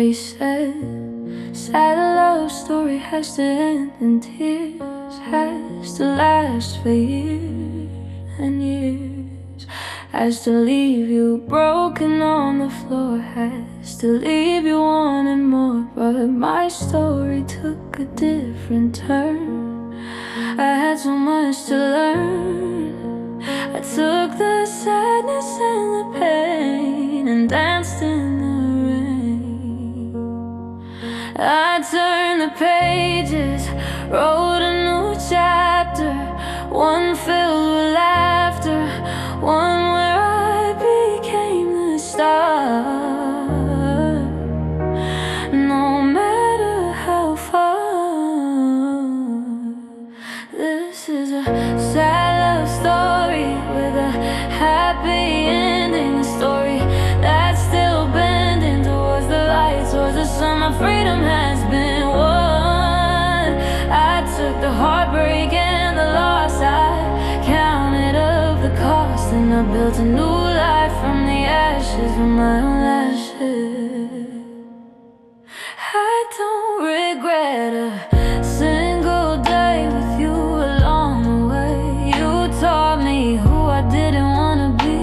They said sad love story has to end and tears has to last for years and years. Has to leave you broken on the floor, has to leave you wanting more. But my story took a different turn. I had so much to learn. I took the sadness and the pain and danced in the rain. I turned the pages, wrote a new chapter, one filled with laughter, one where I became the star. No matter how far, this is a sad love story with a happy ending. A story that's still bending towards the light, towards the sun. My freedom has been won. I took the heartbreak and the loss, I counted up the cost, and I built a new life from the ashes of my own lashes. I don't regret a single day with you along the way. You taught me who I didn't wanna be.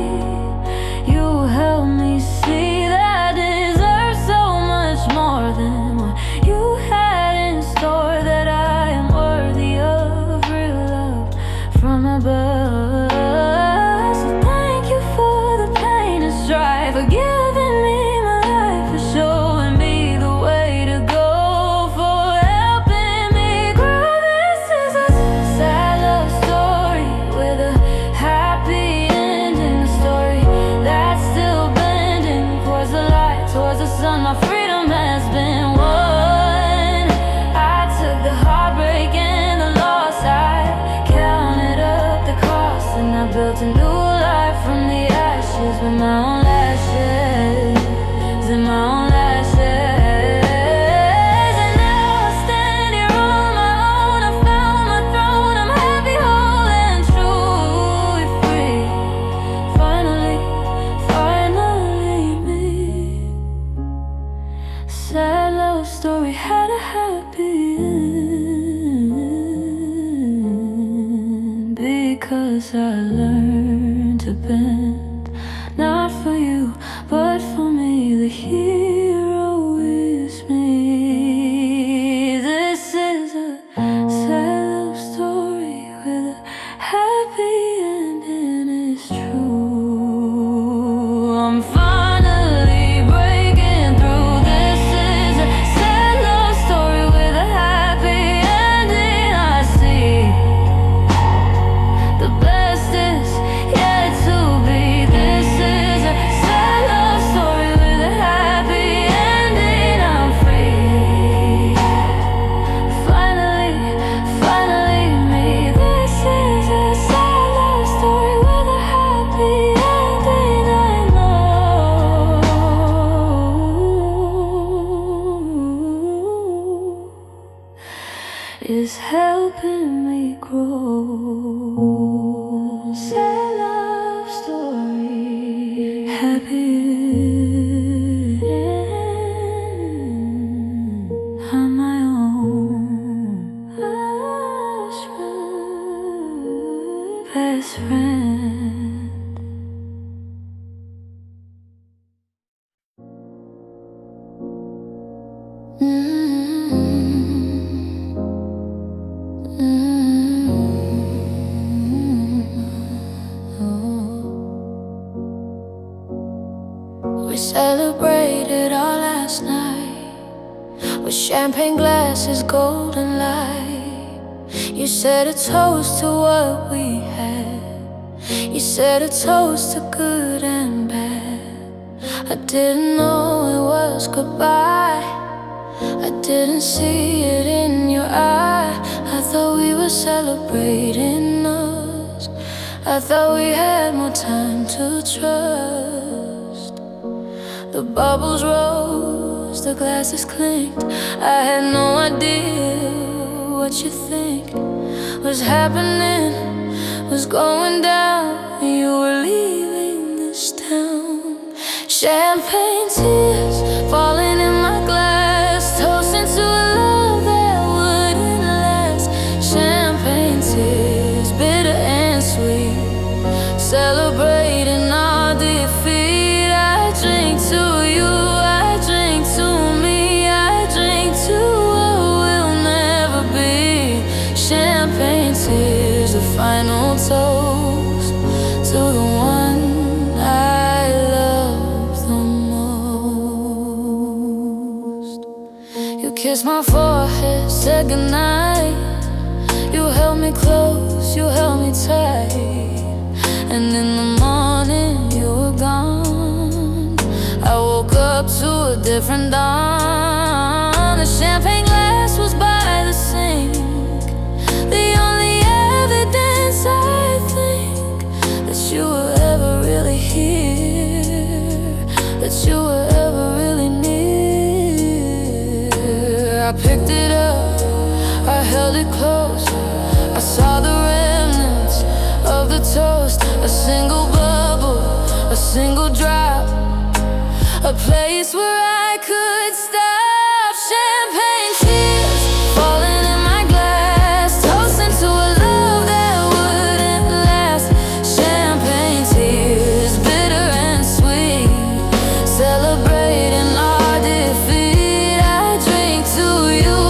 You helped me see that I deserve so much more than what you had in store, that I am worthy of real love from above. So thank you for the pain and strife, for giving me my life, for showing me the way to go, for helping me grow. This is a sad love story with a happy ending. A story that's still bending towards the light, towards the sun. My freedom has been won. I took the heartbreak and the loss, I counted up the cost, and I built a new life from the ashes with my own lashes, in my own lashes. And now I stand here on my own. I found my throne. I'm happy, whole, and truly free. Finally, finally me. Sad love story had a happy end, because I learned to bend, not for you, but for me. The hero is me. This is a sad love story with a happy ending, it's true. I'm finally breaking through. This is a sad love story with a happy ending. I see the best is yet to be. This is a sad love story with a happy ending. I'm free. Finally, finally me. This is a sad love story with a happy ending. I know is helping me grow. Sad love story, happy end on my own. Best friend. We celebrated our last night with champagne glasses, golden light. You said a toast to what we had. You said a toast to good and bad. I didn't know it was goodbye. I didn't see it in your eye. I thought we were celebrating us. I thought we had more time to trust. The bubbles rose, the glasses clinked. I had no idea what you think was happening, was going down. You were leaving this town. Champagne tears falling in my glass. Champagne tears, the final toast to the one I love the most. You kissed my forehead, said goodnight. You held me close, you held me tight. And in the morning you were gone. I woke up to a different dawn. The champagne glass was by the sink, the only evidence I think that you were ever really here, that you were ever really near. I picked it up, I held it close. I saw the remnants of the toast, a single bubble, a single drop, a place where I could stop. Champagne tears falling in my glass, toasting to a love that wouldn't last. Champagne tears, bitter and sweet, celebrating our defeat. I drink to you, I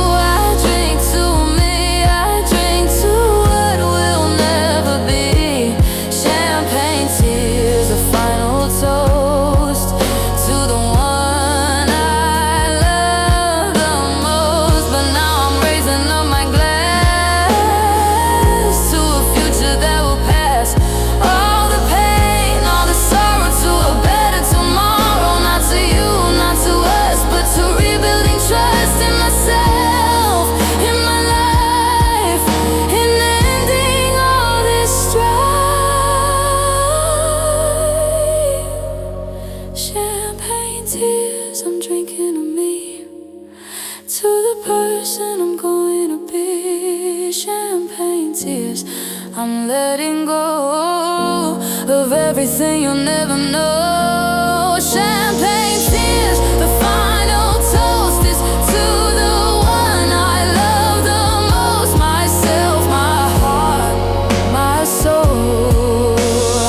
drink to me, I drink to what will never be. Champagne tears, the final toast to the one I love the most. But now I'm raising up my glass to a future that will pass all the pain, all the sorrow, to a better tomorrow. Not to you, not to us, but to rebuilding trust in myself, in my life, in ending all this strife. Champagne tears, I'm drinking to me, to the person I'm going to be. Champagne tears, I'm letting go of everything you'll never know. Champagne tears, the final toast is to the one I love the most. Myself, my heart, my soul.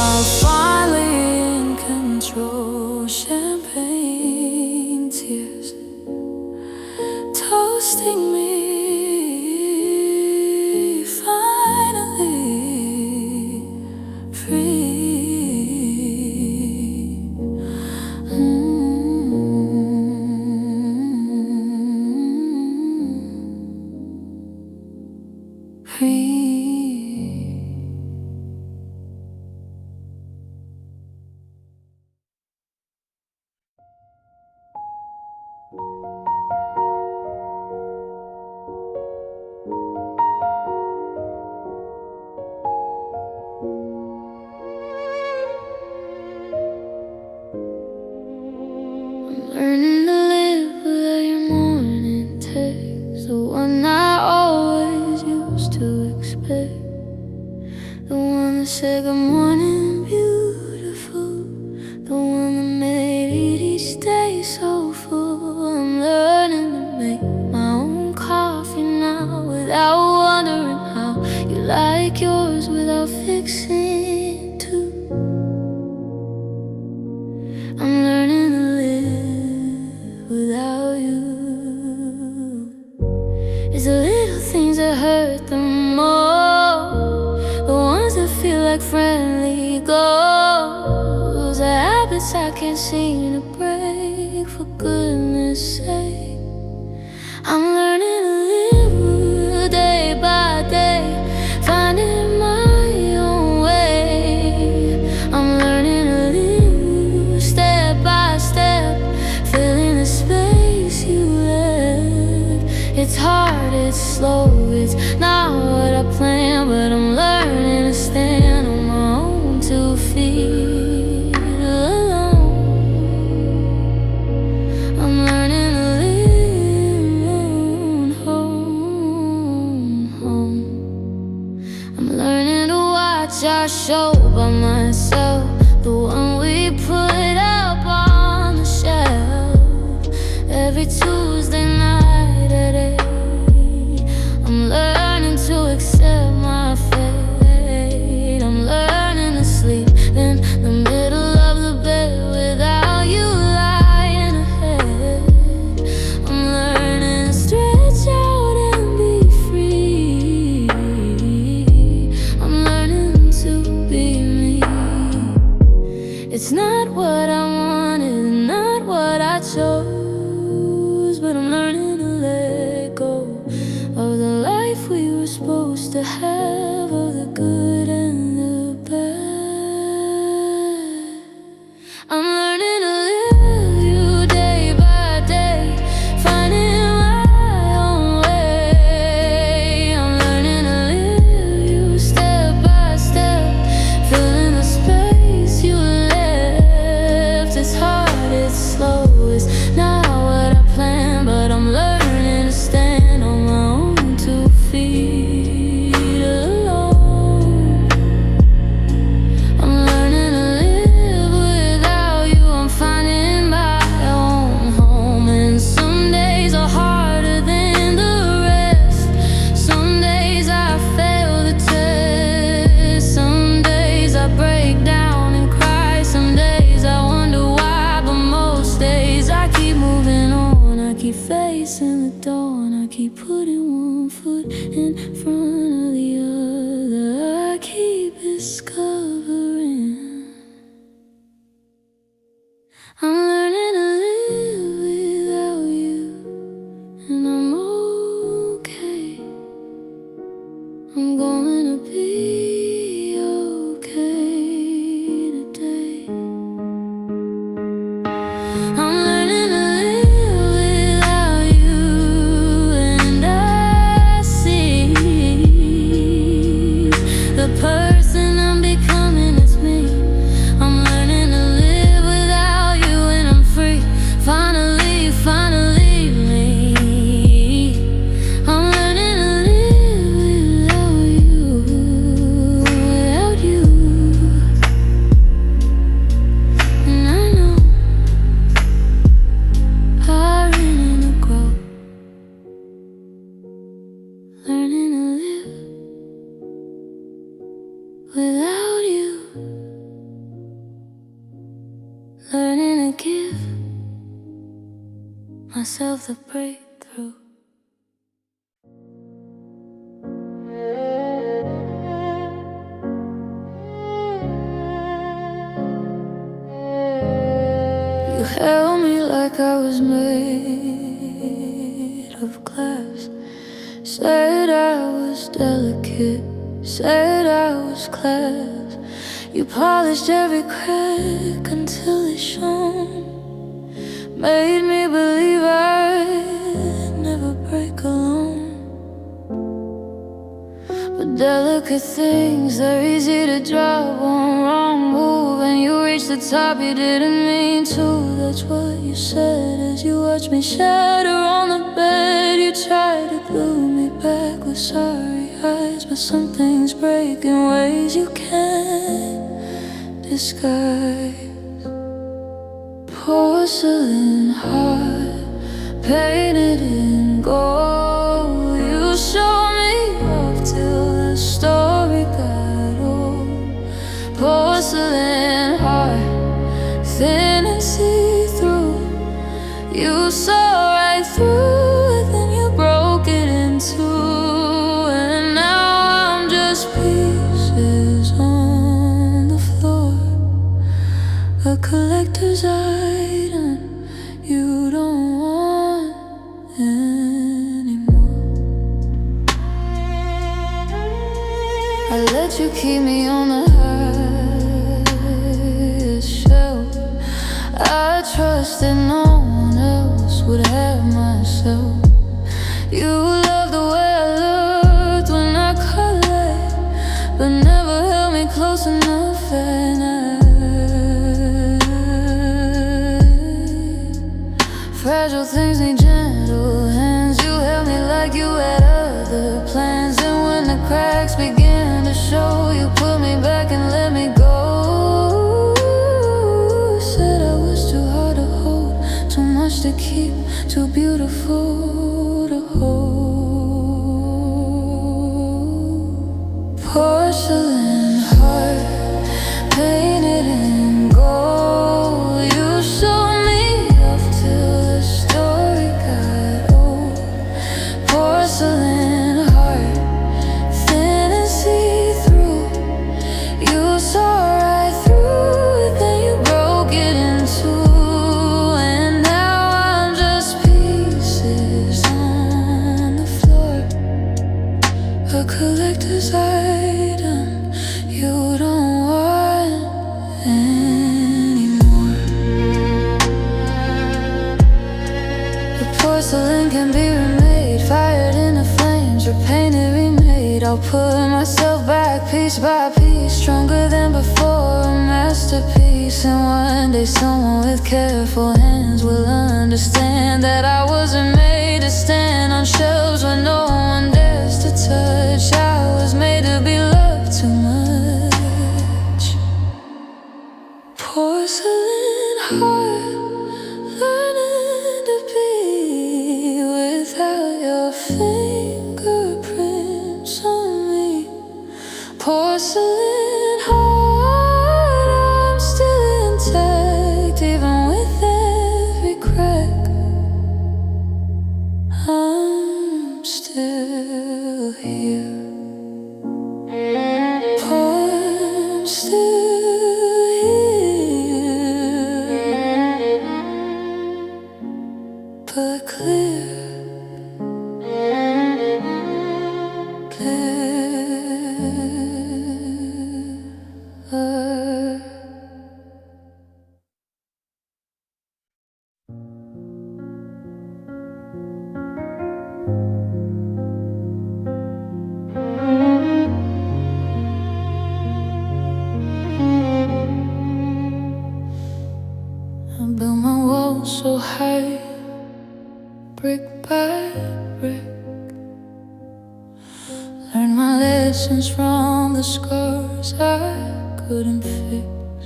I'm finally in control. Champagne tears, toasting me, finally free. Free. Learning to live without your morning text, the one I always used to expect, the one that said good morning, beautiful, the one that made each day so full. I'm learning to make my own coffee now, without wondering how you like yours, without fixing to. I'm learning to live without you. It's the little things that hurt the most, the ones that feel like friendly goals, the habits I can't seem to break, for goodness sake. I'm learning to live day by day, finding my own way. I'm learning to live step by step, filling the space you left. It's hard, it's slow, it's not what I planned, but I'm learning to stand on my own 2 feet alone. I'm learning to live home. I'm learning to watch our show by myself, the one we put up on the shelf every Tuesday night at 8. I'm learning to accept my fate. I'm learning to sleep in the middle of the bed without you lying ahead. I'm learning to stretch out and be free. supposed to have all the good and the bad. I'm learning to live you day by day, finding my own way. I'm learning to live you step by step, filling the space you left. It's hard, it's slow, it's not what I planned, but I'm learning to stand on my own 2 feet alone. I'm learning to live without you, I'm finding my own home. And some days are harder than the rest. Some days I fail the test. Some days I break down and cry. Some days I wonder why, but most days I keep moving on. I keep facing the dawn. I keep putting one foot in front of the other. I keep discovering. I'm learning to live without you, and I'm okay. I'm going to be okay today. I'm learning to live without you, and I see the person I'm becoming is me. I'm learning to live without you, and I'm free. Finally, finally me. I'm learning to live without you, without you. And I know I'm learning to grow, learning to live without you, learning to give myself the breakthrough. You held me like I was made of glass, said I was delicate, said I was class. You polished every crack until it shone, made me believe I'd never break alone. But delicate things, they're easy to drop on wrong move, and you reached the top, you didn't mean to. That's what you said as you watched me shatter on the bed. You tried to glue me back with sorry eyes, but some things break in ways you can't disguise. Porcelain heart painted in gold. You showed me off till the story got old. Porcelain heart, thin and see-through. You saw right through it, then you broke it in two. And now I'm just pieces on the floor, a collector's item you don't want anymore. I let you keep me on the highest shelf. I trusted no one else would have myself. You loved the way I looked when I collect, but never held me close enough at night. Fragile things need gentle hands. You held me like you had other plans, and when the cracks began to show, you put me back and let me go. Said I was too hard to hold, too much to keep, too beautiful to hold. collector's item you don't want anymore. The porcelain can be remade, fired into flames, repainted, remade. I'll put myself back piece by piece, stronger than before, a masterpiece. And one day someone with careful hands will understand that I wasn't made to stand on shelves where no one dares to touch. I was made to be loved too much. Porcelain heart, learning to be without your fingerprints on me. Porcelain heart, I'm still intact, even with every crack. I'm still here. I'm still here, but clear. I built my walls so high, brick by brick. Learned my lessons from the scars I couldn't fix.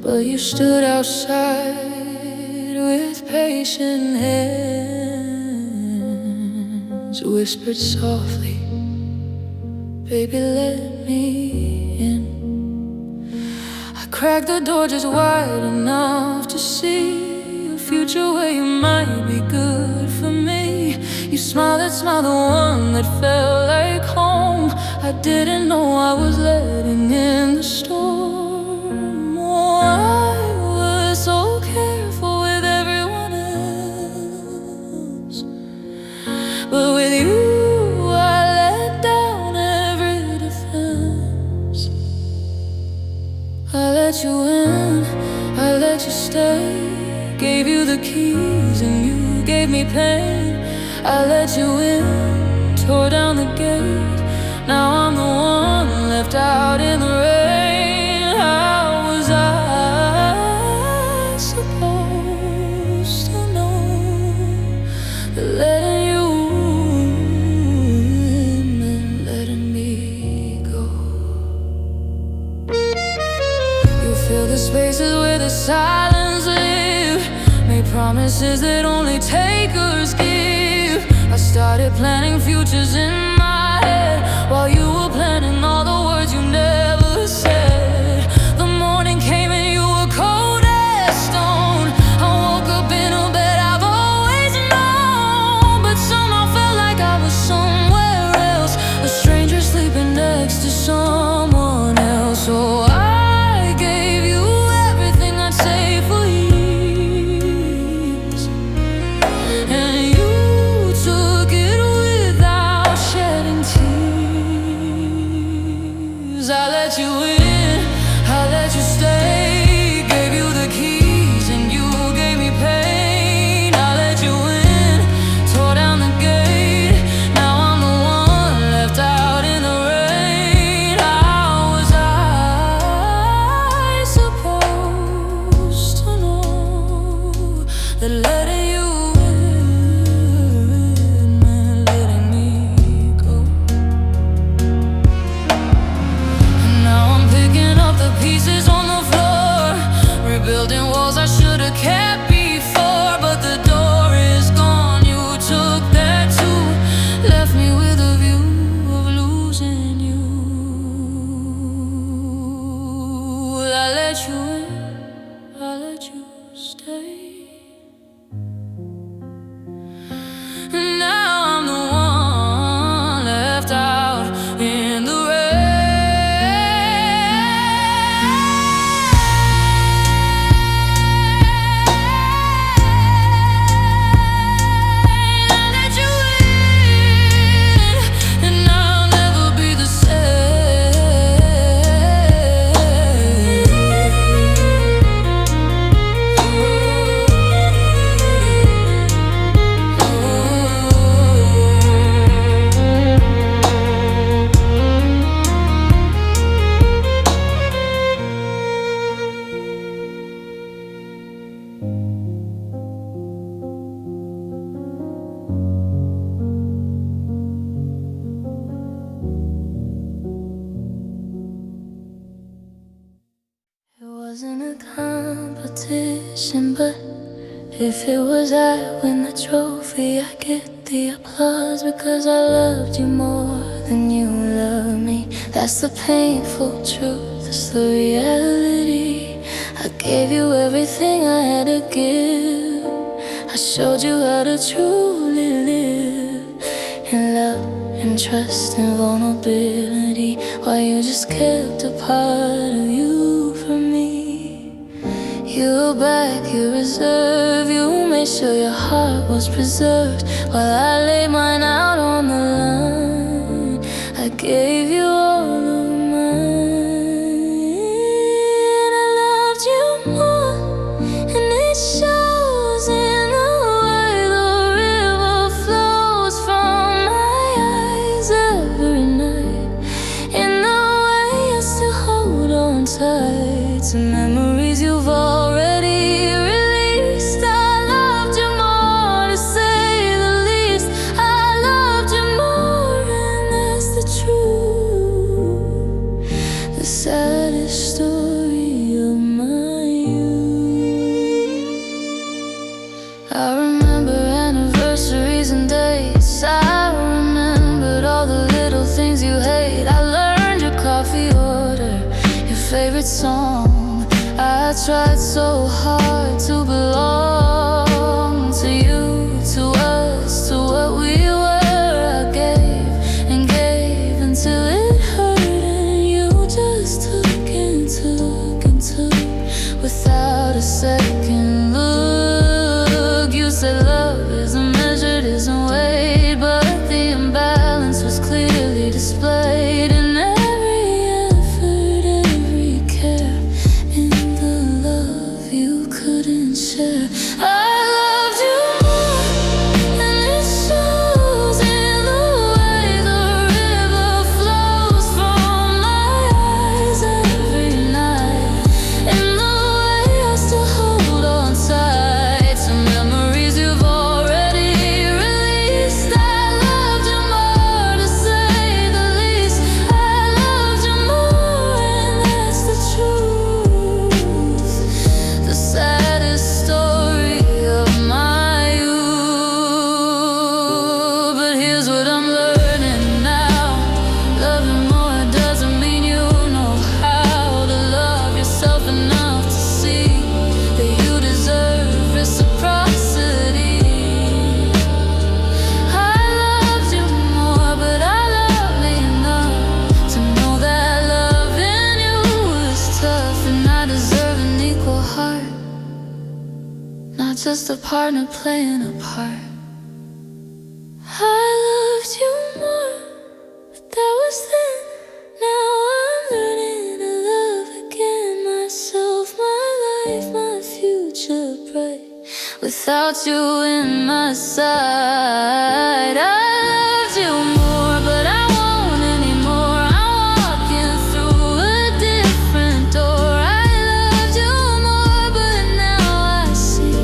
But you stood outside with patient hands, whispered softly, baby, let me in. I cracked the door just wide enough to see a future where you might be good for me. You smiled that smile, the one that felt like home. I didn't know I was letting in the storm. Oh, I was so careful with everyone else, but with you I let down every defense. I let you in, I let you stay, gave you the keys and you gave me pain. I let you in, tore down the gate. Now I'm the one left out in the rain. How was I supposed to know that letting you in meant letting me go? You fill the spaces where the silence live, made promises that only takers give. I started planning futures in my head while you were planning all the words you never said. The morning came and you were cold as stone. I woke up in a bed I've always known, but somehow felt like I was somewhere else, a stranger sleeping next to someone else. So I gave you everything I'd say for years, and you took it without If it was I win the trophy, I get the applause because I loved you more than you love me. That's the painful truth, that's the reality. I gave you everything I had to give. I showed you how to truly live in love and trust and vulnerability, while you just kept a part of you from me. You held back your reserve, you made sure your heart was preserved, while I laid mine out on the line. I gave you all of mine. I loved you more, and it shows in the way the river flows from my eyes every night, in the way I still hold on tight to memories you've already released. I loved you more, to say the least. I loved you more, and that's the truth, the saddest story of my youth. I remember anniversaries and dates. I remembered all the little things you hate. I learned your coffee order, your favorite song. I tried so hard to belong to you, to us, to what we were. I gave and gave until it hurt, and you just took and took and took without a second look. You said love isn't measured, isn't weighed, but the imbalance was clearly displayed in every effort, every care, in the love you couldn't share. I loved you more, and it shows in the way the river flows from my eyes every night, in the way I still hold on tight to memories you've already released. I loved you more, to say the least. I loved you more, and that's the truth, the saddest story of my youth. But here's what I'm learning now: loving more doesn't mean you know how to love yourself enough to see that you deserve reciprocity. I loved you more, but I love me enough to know that loving you is tough, and I deserve an equal heart, not just a partner playing a part. I loved you more, but that was then. Now I'm learning to love again, myself, my life, my future bright, without you in my side. I loved you more, but I won't anymore. I'm walking through a different door. I loved you more, but now I see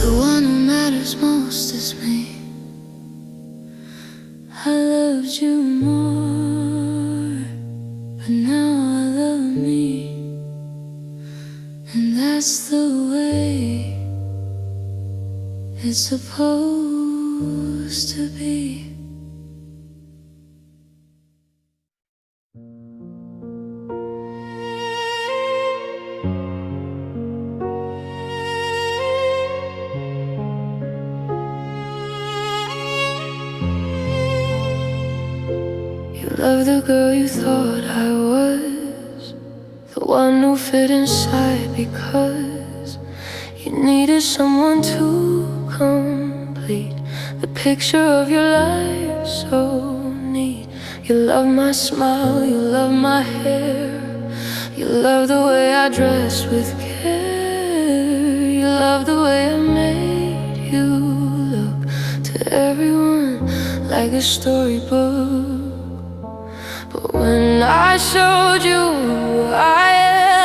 the one who matters most is me. I loved you more, but now I love me, and that's the way it's supposed to be. You love the girl you thought I was, the one who fit inside because you needed someone to complete the picture of your life so neat. You love my smile, you love my hair, you love the way I dress with care, you love the way I made you look to everyone like a storybook. But when I showed you I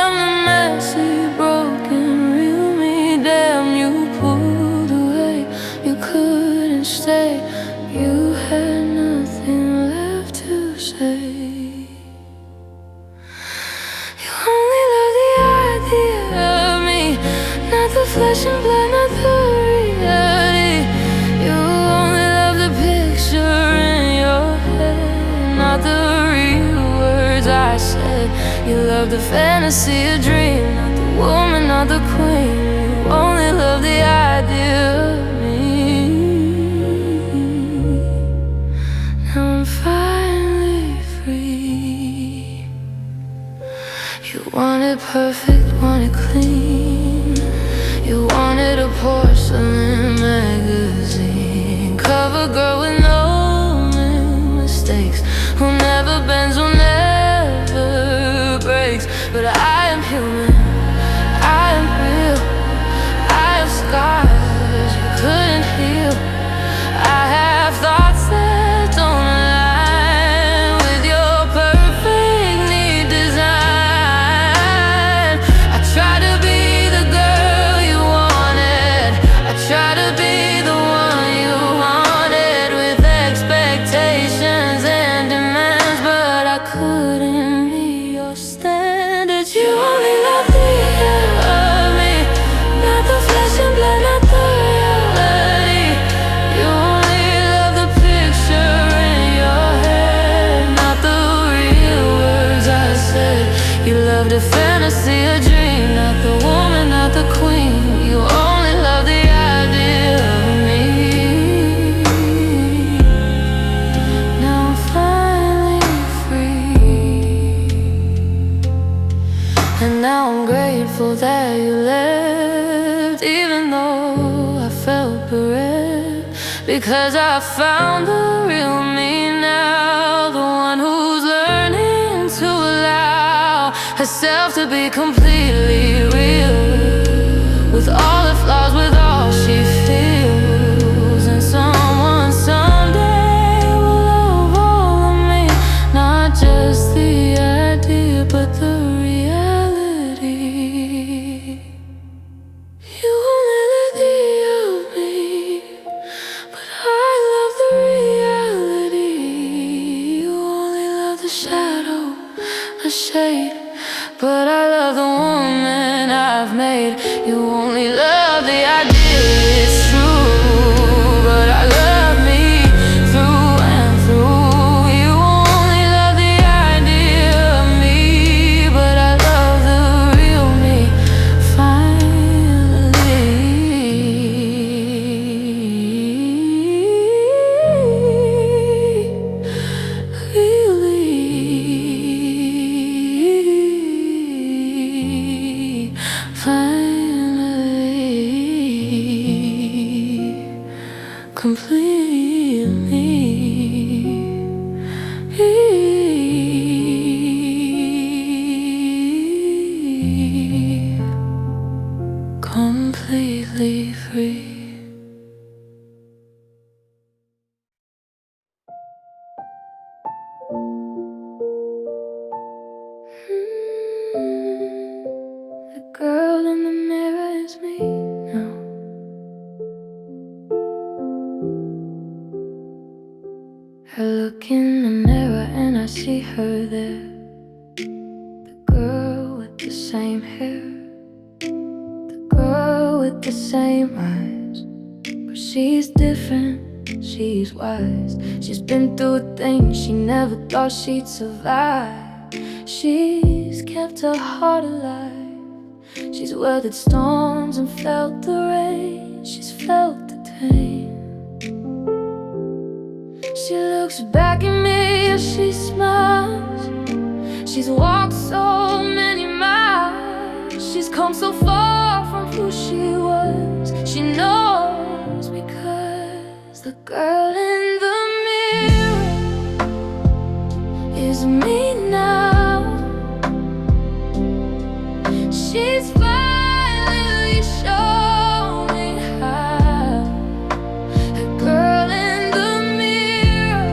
am the messy, broken, real me, damn, you pulled away. You couldn't stay, you had nothing left to say. You only love the idea of me, not the flesh and blood out the real words I said. You love the fantasy, a dream, not the woman, not the queen. You only love the idea of me. Now I'm finally free. You wanted perfect, wanted clean. You wanted a porcelain magazine, cover girl with no mistakes, who never bends, who never breaks. But I am human, I am real, I have scars you couldn't heal. I have thoughts that don't align with your perfect neat design. I try to be the girl you wanted, I try to be the one you wanted, with expectations and demands, but I couldn't meet your standards. You only love the idea of me, not the flesh and blood, not the reality. You only love the picture in your head, not the real words I said. You loved a fantasy, a dream, not the woman, not the queen. You only love the idea of me. Now I'm finally free, and now I'm grateful that you left, even though I felt bereft, because I found the real me now, the one who's learning to allow herself to be completely real, with all her flaws, with all she feels. And someone someday will love all of me, not just the idea, but the reality. You only love the of me, but I love the reality. You only love the shadow, the shade, but I love the woman I've made. You only love the idea, it's true, but I love me through and through. You only love the idea of me, but I love the real me finally. Really, finally, completely, completely free. The girl in the mirror is me now. I look in the mirror and I see her there, the girl with the same hair, the girl with the same eyes. But she's different, she's wise. She's been through things she never thought she'd survive. She's kept her heart alive. She's weathered storms and felt the rain. She's felt the pain. She looks back at me as she smiles. She's walked so many miles. She's come so far from who she was. She knows, because the girl in the mirror is me now. She's finally showing how a girl in the mirror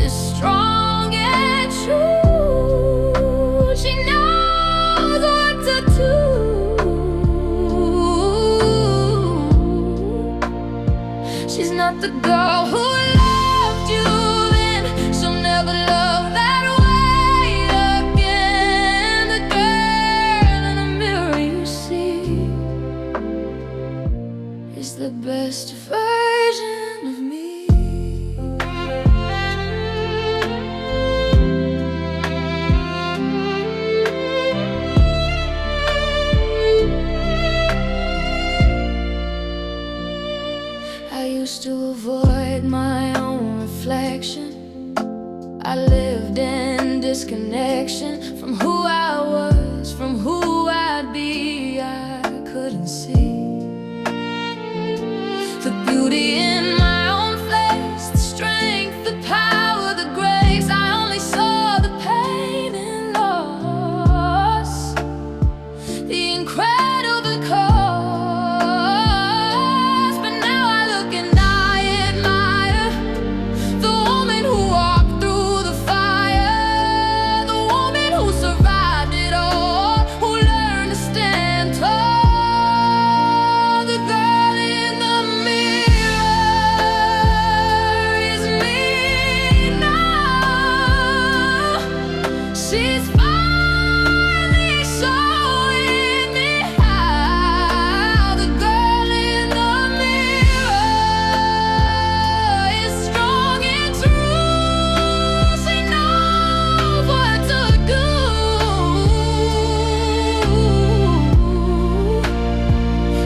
is strong and true. She knows what to do. She's not the girl who loved you then, she'll never love that way. I lived in disconnection from who I was, from who I'd be. I couldn't see the beauty in my own face, the strength, the power, the grace. I only saw the pain and loss, the incredible cost. But now I look and I admire the woman who walked through the fire, the woman who survived it all, who learned to stand tall. The girl in the mirror is me now. She's finally showing me how. The girl in the mirror is strong and true. She knows what to do.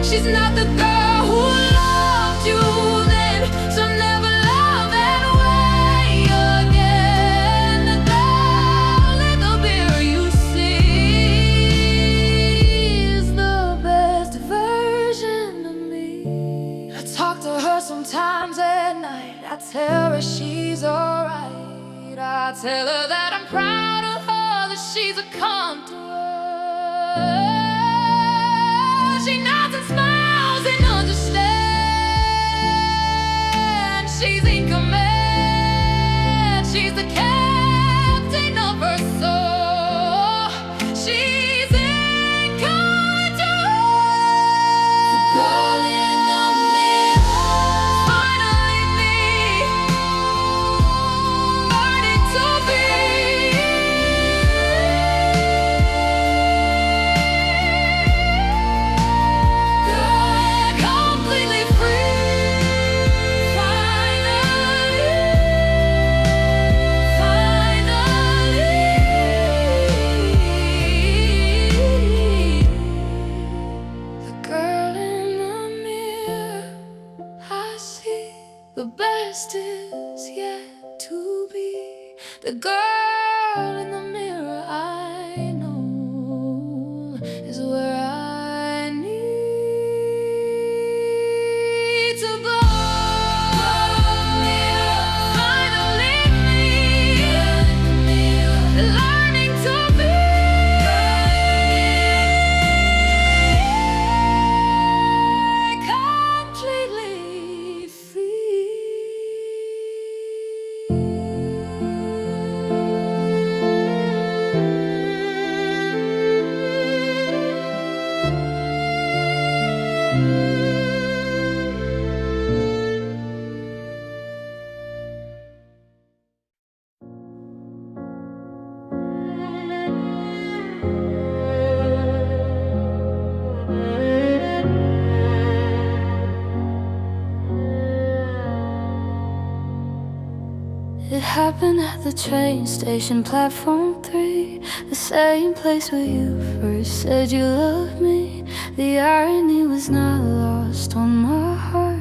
She's not the girl who loved you then, so never love that way again. The girl in the mirror you see is the best version of me. I talk to her sometimes at night. I tell her she's alright. I tell her that I'm proud of her, that she's a come to her. She nods and smiles and understands. She's in command. She's the captain of her soul. She's in control. The girl in the mirror, finally me, burning to be. Girl, completely free. Finally, the girl in the mirror I see, the best is yet to be. The girl in the mirror I know is where I need to go. Finally me, learning to be completely free. It happened at the train station, platform 3, the same place where you first said you loved me. The irony was not lost on my heart,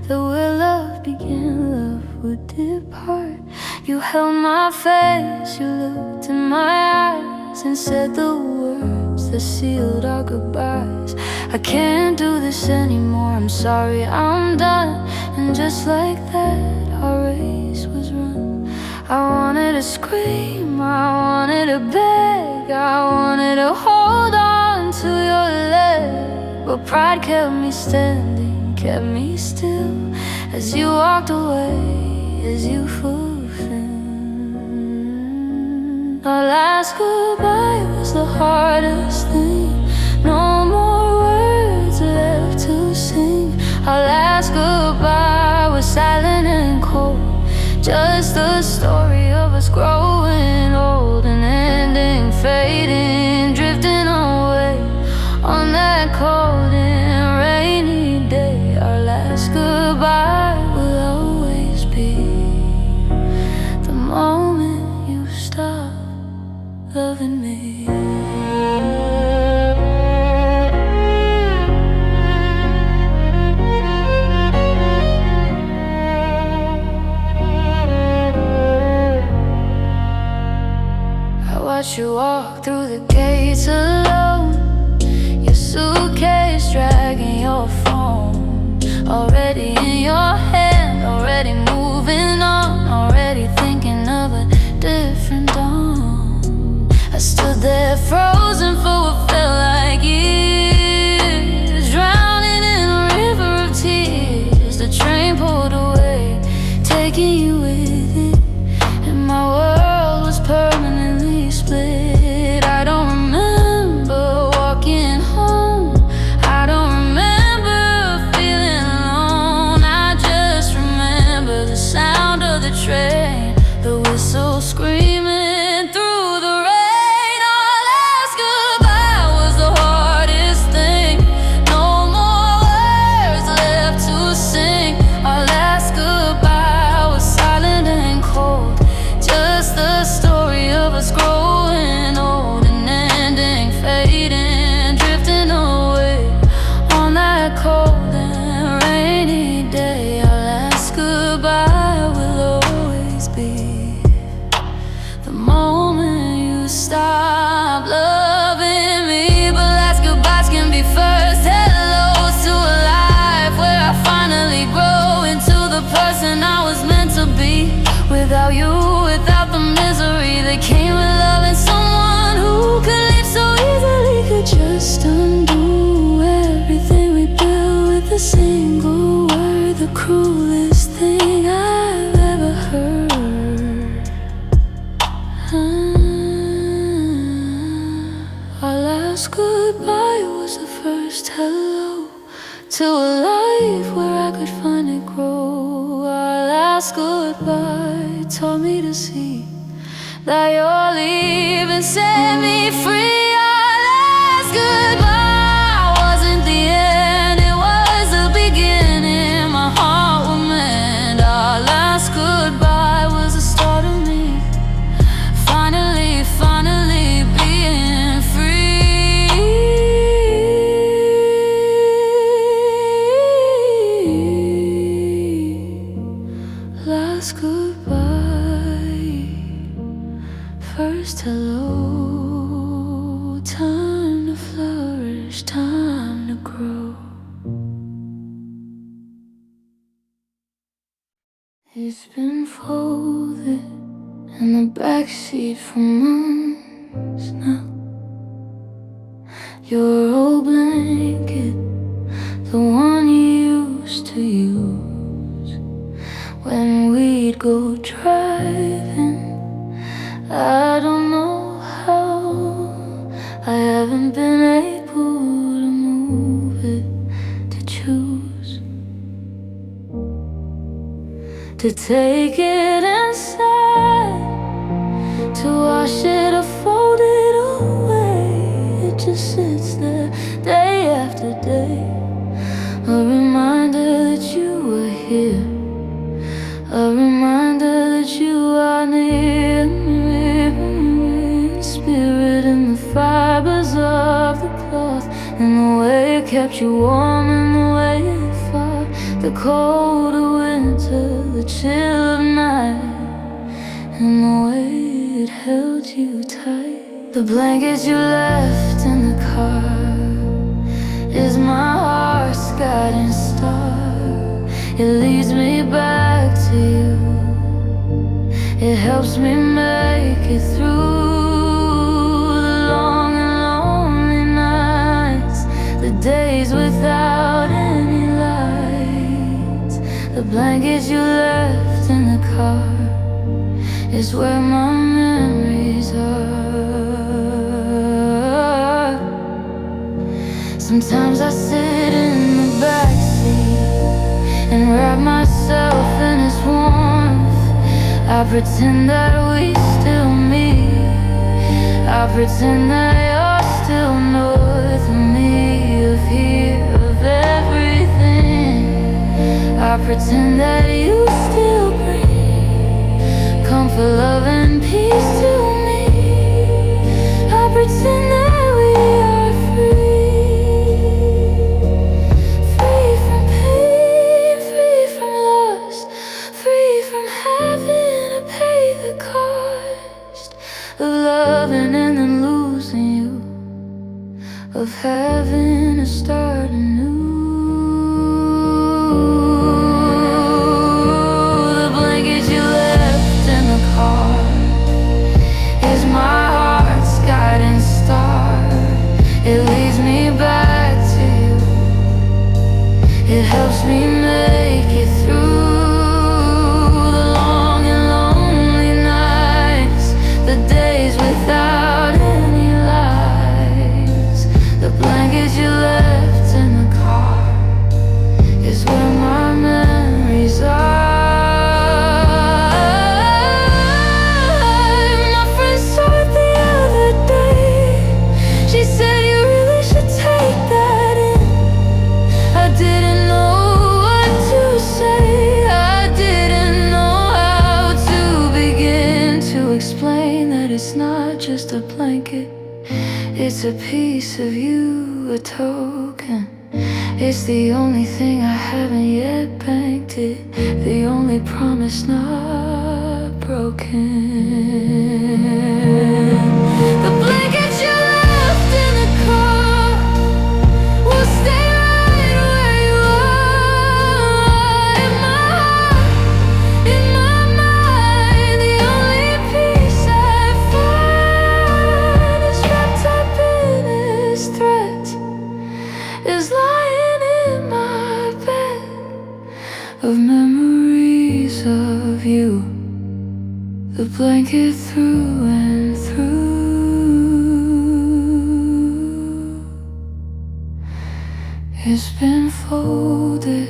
that where love began, love would depart. You held my face, you looked in my eyes, and said the words that sealed our goodbyes. I can't do this anymore, I'm sorry, I'm done. And just like that, our race was run. I wanted to scream, I wanted to beg, I wanted to hold on to your leg, but pride kept me standing, kept me still, as you walked away, as you fulfilled. Our last goodbye was the hardest thing. No more words left to sing. Our last goodbye was silent and cold, just the story of us growing old and ending, fading, drifting away on that cold and rainy day. Our last goodbye will always be the moment you stop loving me. watch you walk through the gates alone, your suitcase dragging your phone, already in your hand, already moving on, already thinking of a different dawn. I stood there frozen for what felt like years, drowning in a river of tears. The train pulled away, taking you with it, and my world was permanently split. I don't remember walking home, I don't remember feeling alone. I just remember the sound of the train, the whistle screaming through the rain. Our last goodbye was the hardest thing, no more words left to sing. Our last goodbye was silent and cold, just the story of us growing old and ending, fading, drifting away on that cold and rainy day. Our last goodbye will always be the moment you stop loving me. But last goodbyes can be first hellos to a life where I finally grow into the person I was meant to be. Without you, without the misery that came with loving someone who could leave so easily, could just undo everything we built with a single word, the cruelest thing I've ever heard. Our last goodbye was the first hello to a life where I could finally grow. Our last goodbye taught me to see that your leaving set me free. Our last goodbye wasn't the end, it was the beginning. My heart would mend. Our last goodbye was the start of me finally, finally being free. Last goodbye, first hello, time to flourish, time to grow. It's been folded in the backseat for months now. Your old blanket, the one you used to use when we'd go driving. I don't know how, I haven't been able to move it, to choose, to take it inside, to wash it or fold it away. It just sits there day after day, a reminder that you were here, a reminder that you are near me. Spirit in the fibers of the cloth, and the way it kept you warm, and the way it fought the cold of winter, the chill of night, and the way it held you tight. The blankets you left in the car is my heart's guiding star. It leads me back to you, it helps me make it through the long and lonely nights, the days without any lights. The blankets you left in the car is where my memories are. Sometimes I sit in the backseat and wrap myself in its warmth. I pretend that we still meet, I pretend that you're still north of me, of here, of everything. I pretend that you still bring comfort, love, and peace to me. I pretend that we are free, free from pain, free from loss, free from having to pay the cost of loving in of having to start anew. The blanket you left in the car is my heart's guiding star. It leads me back to you. It helps me make it through the long and lonely nights, the days without any lights. The blanket you left in the car is where my memories are. My friend saw it the other day. She said you really should take that in. I didn't know what to say. I didn't know how to begin to explain that it's not just a blanket, it's a piece of you, a token. It's the only thing I haven't yet banked it, the only promise not broken. The blanket you left in the car will stay right where you are. In my heart, in my mind, the only peace I find is wrapped up in this thread, is lying in my bed of memories of you, the blanket through and through. It's been folded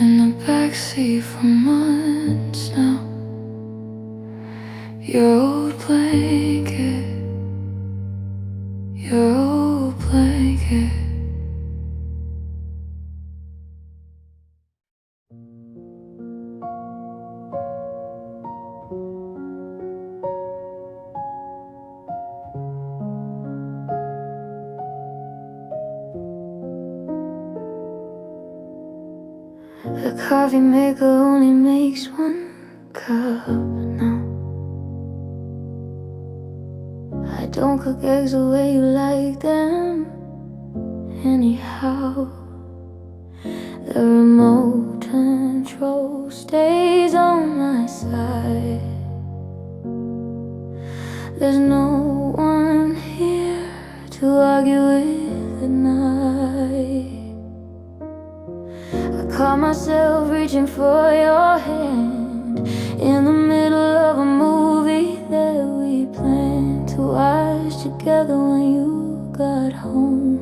in the backseat for months now. Your old blanket, your old blanket. The coffee maker only makes one cup now. I don't cook eggs the way you like them anyhow. The remote control stays on my side. There's no one here to argue with at night. I caught myself reaching for your hand in the middle of a movie that we planned to watch together when you got home.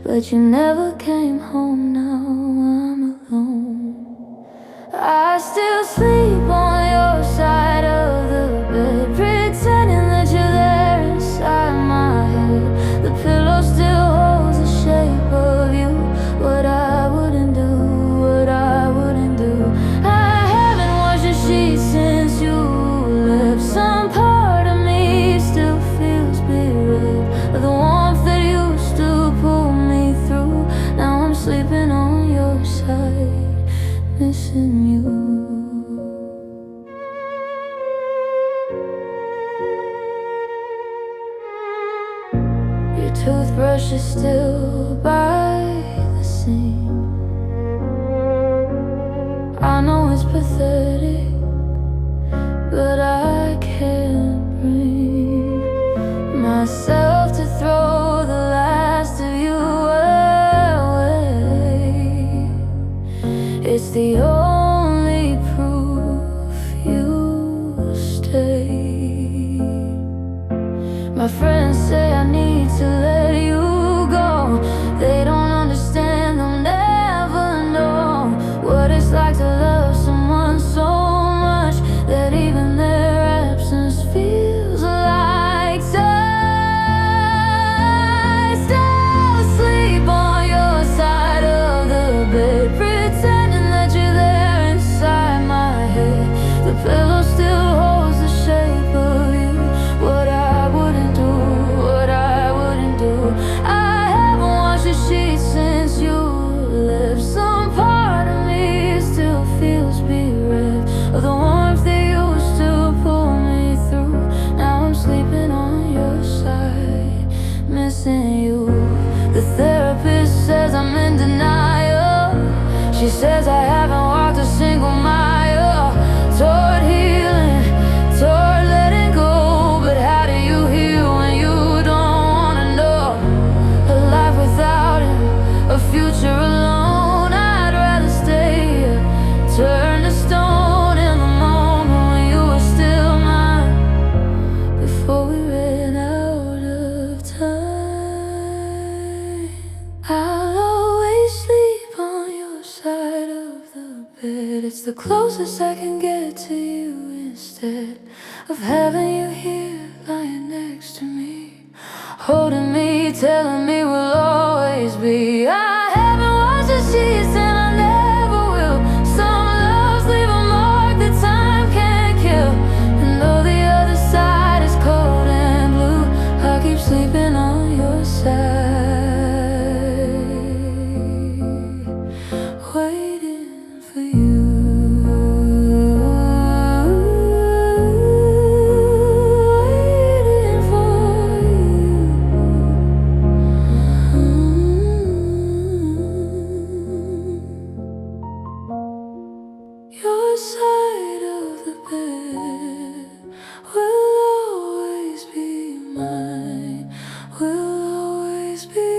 But you never came home, now I'm alone. I still sleep on your side of the bed, pretending that you're there inside my head. The pillow still holds the shape of you. What I wouldn't do, what I wouldn't do. I haven't washed the sheets since you left. Some part of me still feels bereft of the warmth that used to pull me through. Now I'm sleeping on your side, missing you. Your toothbrush is still by the sink. I know it's pathetic, but I can't bring myself to throw the last of you away. It's the only proof you stayed. My friends say I need to let you go. They don't understand, they'll never know what it's like to love someone so much that even their absence feels like time. Still sleep on your side of the bed, pretending that you're there inside my head. The pillow still holds the shape of you. What I wouldn't do, what I wouldn't do. She says I haven't walked a single mile toward healing, toward letting go. But how do you heal when you don't wanna know? A life without him, a future alone. I'd rather stay here, turn to stone in the moment when you were still mine, before we ran out of time. I'll always sleep on your side of the bed. It's the closest I can get to you, instead of having you here lying next to me, holding me, telling me we'll always be. I haven't washed the sheets and I never will. Some loves leave a mark that time can't kill. And though the other side is cold and blue, I'll keep sleeping on your side, waiting for you. Your side of the bed will always be mine, will always be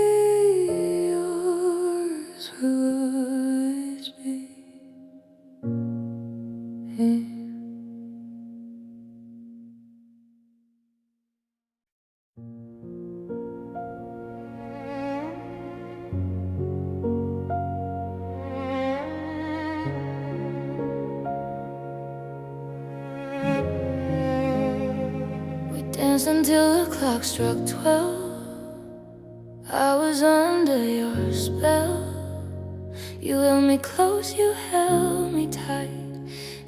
yours, will always be. Danced until the clock struck 12. I was under your spell. You held me close, you held me tight.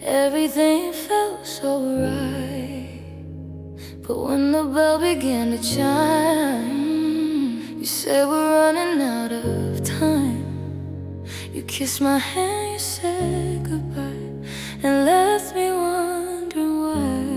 Everything felt so right. But when the bell began to chime, you said we're running out of time. You kissed my hand, you said goodbye, and left me wondering why.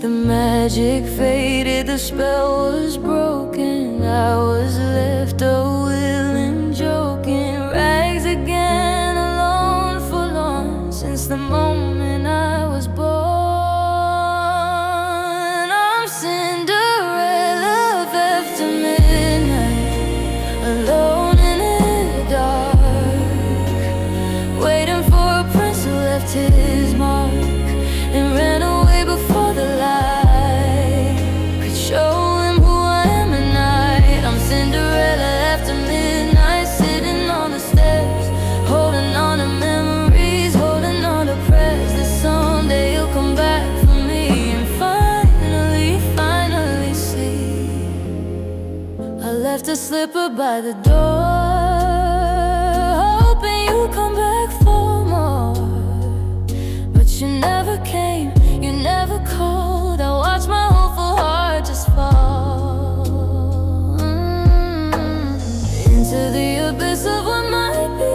The magic faded, the spell was broken. I was left a willing, joking, rags again, alone, forlorn. Since the moment I was born, I'm Cinderella after midnight, alone in the dark, waiting for a prince who left his mark and ran away before the light could show him who I am at night. I'm Cinderella after midnight, sitting on the steps, holding on to memories, holding on to prayers that someday you'll come back for me and finally see. I left a slipper by the door, hoping you'd come back for more. But you never came, you never called. I watched my hopeful heart just fall into the abyss of what might be,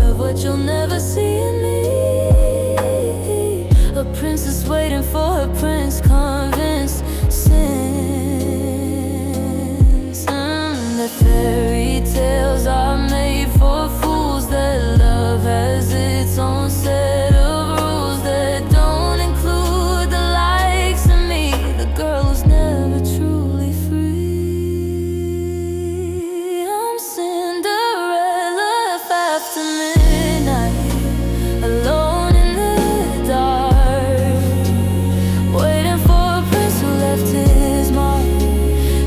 of what you'll never see in me. A princess waiting for her prince, convinced since that fairy tales are made for fools, that love has its own set of rules that don't include the likes of me, the girl who's never truly free. I'm Cinderella after midnight, alone in the dark, waiting for a prince who left his mark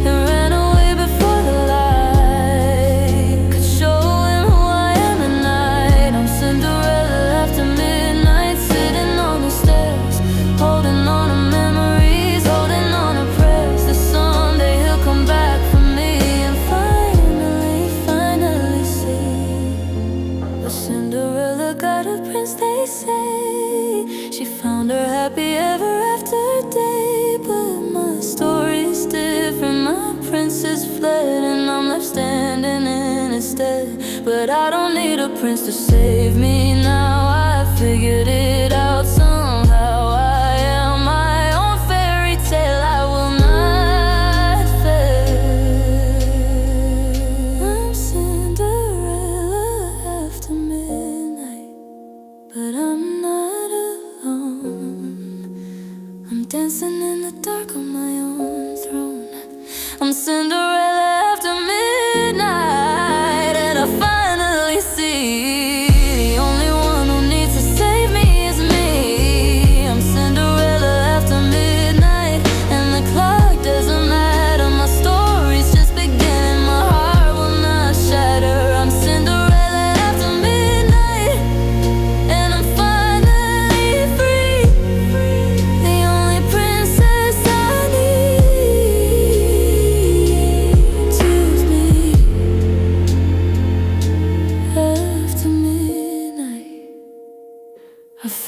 and ran away before the light could show him who I am at night. I'm Cinderella after midnight, sitting on the steps, holding on to memories, holding on to prayers that someday he'll come back for me and finally see. But Cinderella got a prince, they say. She found her happy ever after day. But my story's different, my princess fled and I'm left standing in his stead. But I don't need a prince to save me now, I figured it out somehow. I am my own fairy tale, I will not fail. I'm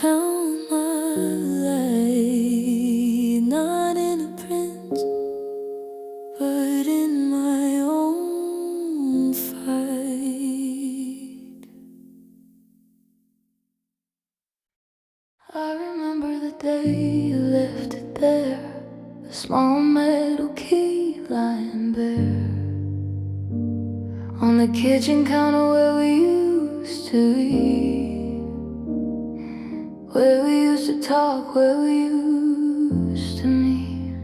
found my light, not in a print, but in my own fight. I remember the day you left it there, the small metal key lying bare on the kitchen counter where we used to eat, where we used to talk, where we used to meet.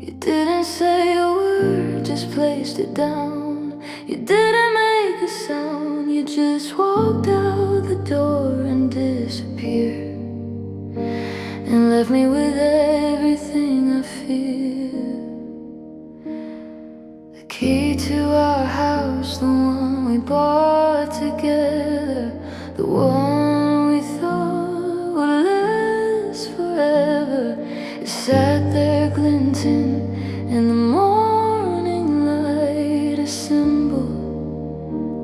You didn't say a word, just placed it down. You didn't make a sound, you just walked out the door and disappeared, and left me with everything I fear. The key to our house, the one we bought together, the one we thought would last forever. It sat there glinting in the morning light, a symbol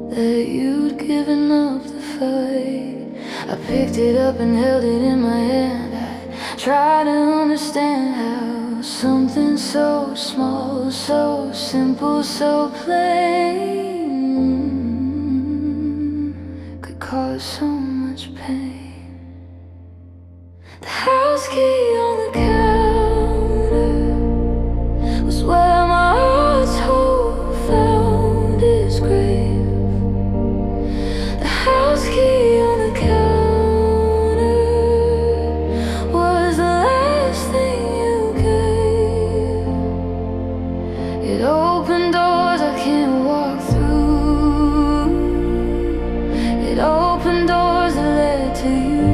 that you'd given up the fight. I picked it up and held it in my hand. I tried to understand how something so small, so simple, so plain could cause so much pain. The house key on the counter was where my heart's hope found its grave. The house key on the counter was the last thing you gave. It opened doors I can't walk through. It opened doors that led to you.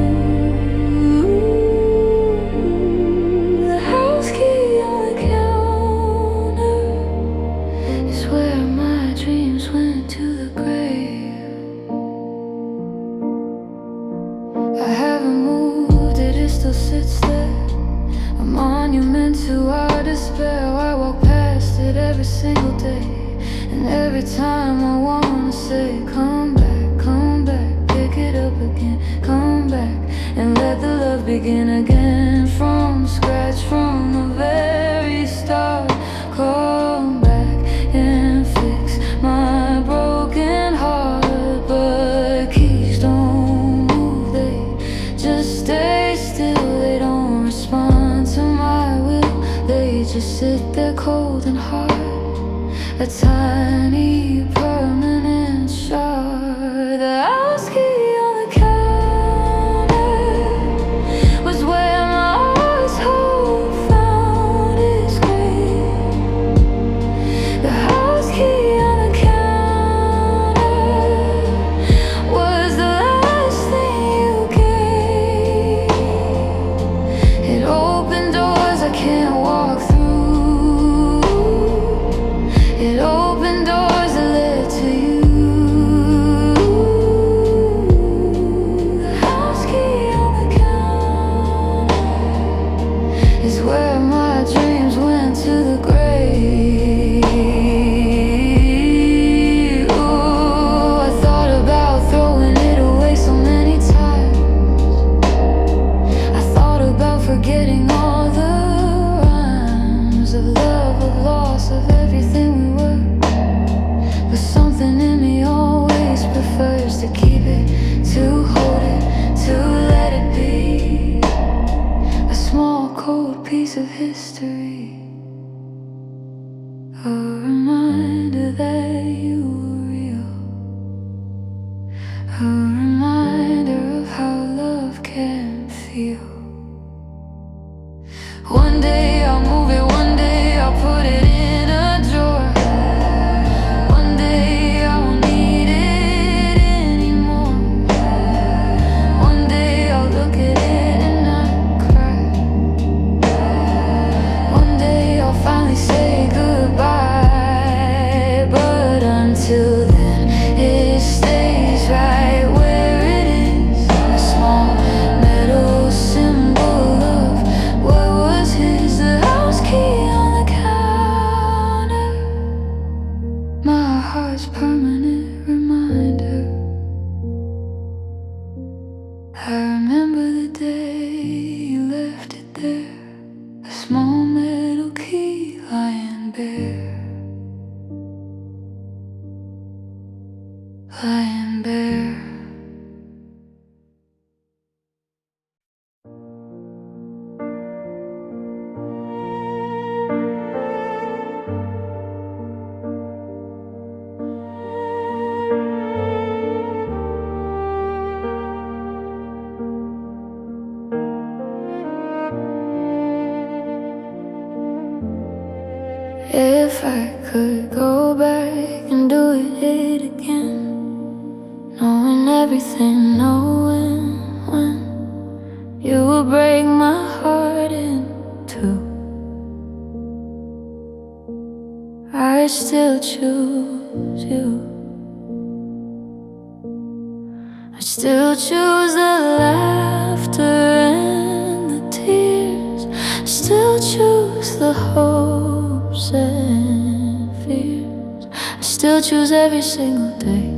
The house key on the counter is where my dreams went to the grave. I haven't moved it, it still sits there, a monument to our despair. I walk past it every single day, and every time I wanna say, come back, pick it up again, come back, and let the love begin again, from scratch, from the very start. Come back and fix my broken heart, but keys don't move, they just stay still. They don't respond to my will, they just sit there cold and hard, a tiny permanent shard. The house key on the counter was where my heart's hope found its grave. The house key on the counter was the last thing you gave. It opened doors I can't walk through. It opened doors that led I remember the day you left it there, a small metal key lying bare, lying bare. If I could go back and do it again, knowing everything, knowing when you would break my heart in two, I still choose you. I still choose the laughter and the tears, still choose the hopes and fears, I still choose every single day.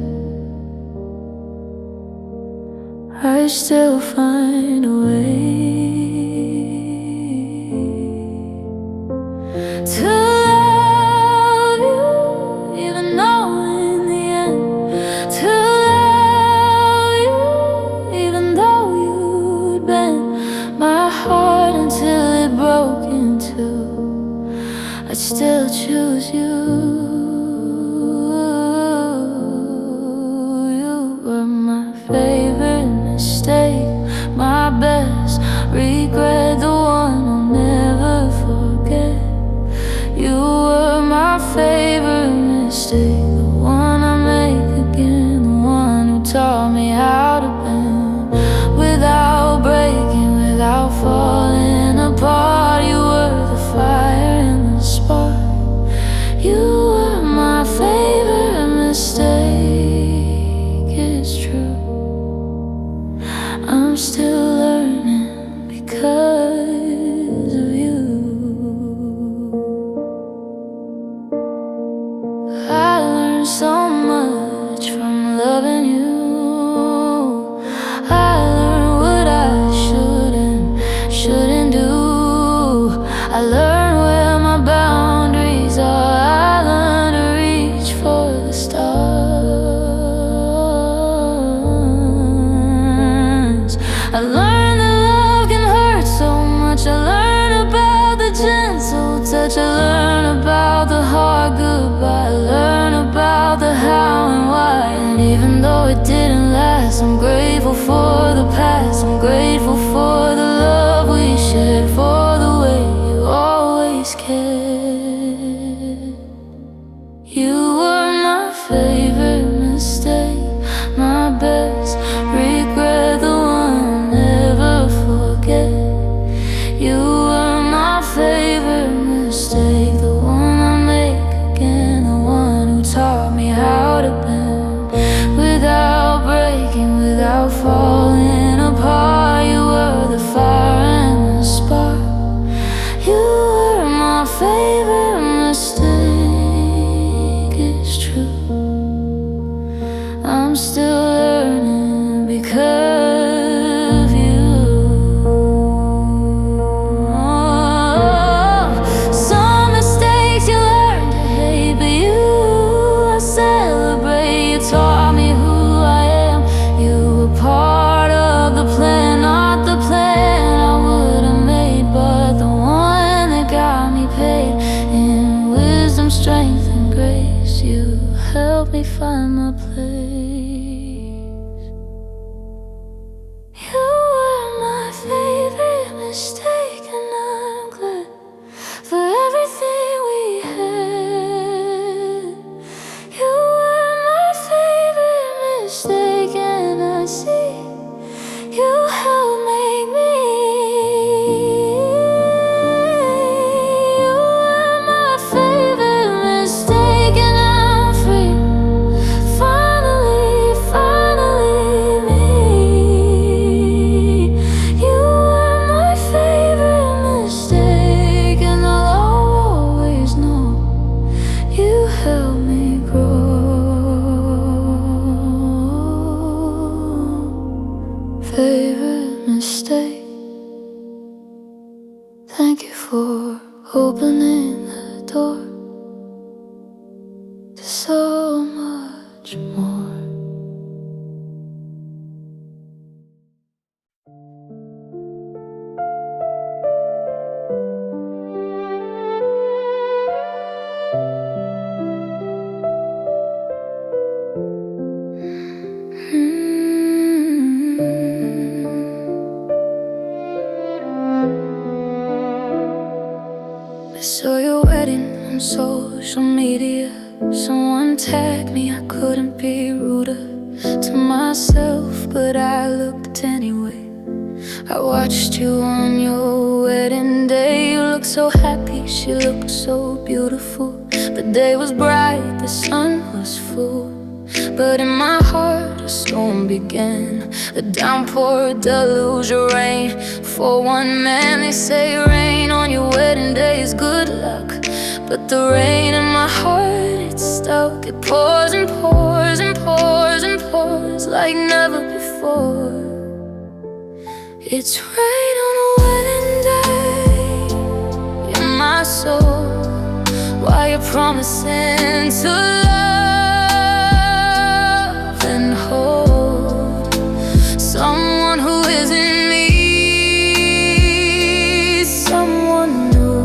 I still find a way to love you, even though in the end, to love you, even though you'd bend my heart until it broke in two, I'd still choose you. You were my favorite mistake, my best regret, the one I'll never forget. You were my favorite mistake, the one I make again, the one who taught me how to bend without breaking, without falling apart. You were the fire and the spark. You were my favorite mistake. It's true, I'm still learning because of you. I learned so much from loving you. I learned what I shouldn't do. I learned where my boundaries are. I learned to reach for the stars. I learned that love can hurt so much. I learned about the gentle touch. I learned about the hard goodbye. I learned about the how and why. And even though it didn't last, I'm grateful for the past. I'm grateful for the love we shared, for the way you always cared. You were my favorite mistake, my best regret, the one I'll never forget. You were my favorite mistake, the one I make again, the one who taught me how to bend without breaking, without falling favorite mistake. Thank you for opening the door to so much more. I saw your wedding on social media. Someone tagged me, I couldn't be ruder to myself, but I looked anyway. I watched you on your wedding day. You looked so happy, she looked so beautiful. The day was bright, the sun was full, but in my heart a storm began. A downpour, a deluge, a rain for one man. They say rain on your wedding day is good luck, but the rain in my heart, it's stuck. It pours and pours and pours and pours like never before. It's rain on a wedding day in my soul, while you're promising to love and hold someone who isn't me, someone new,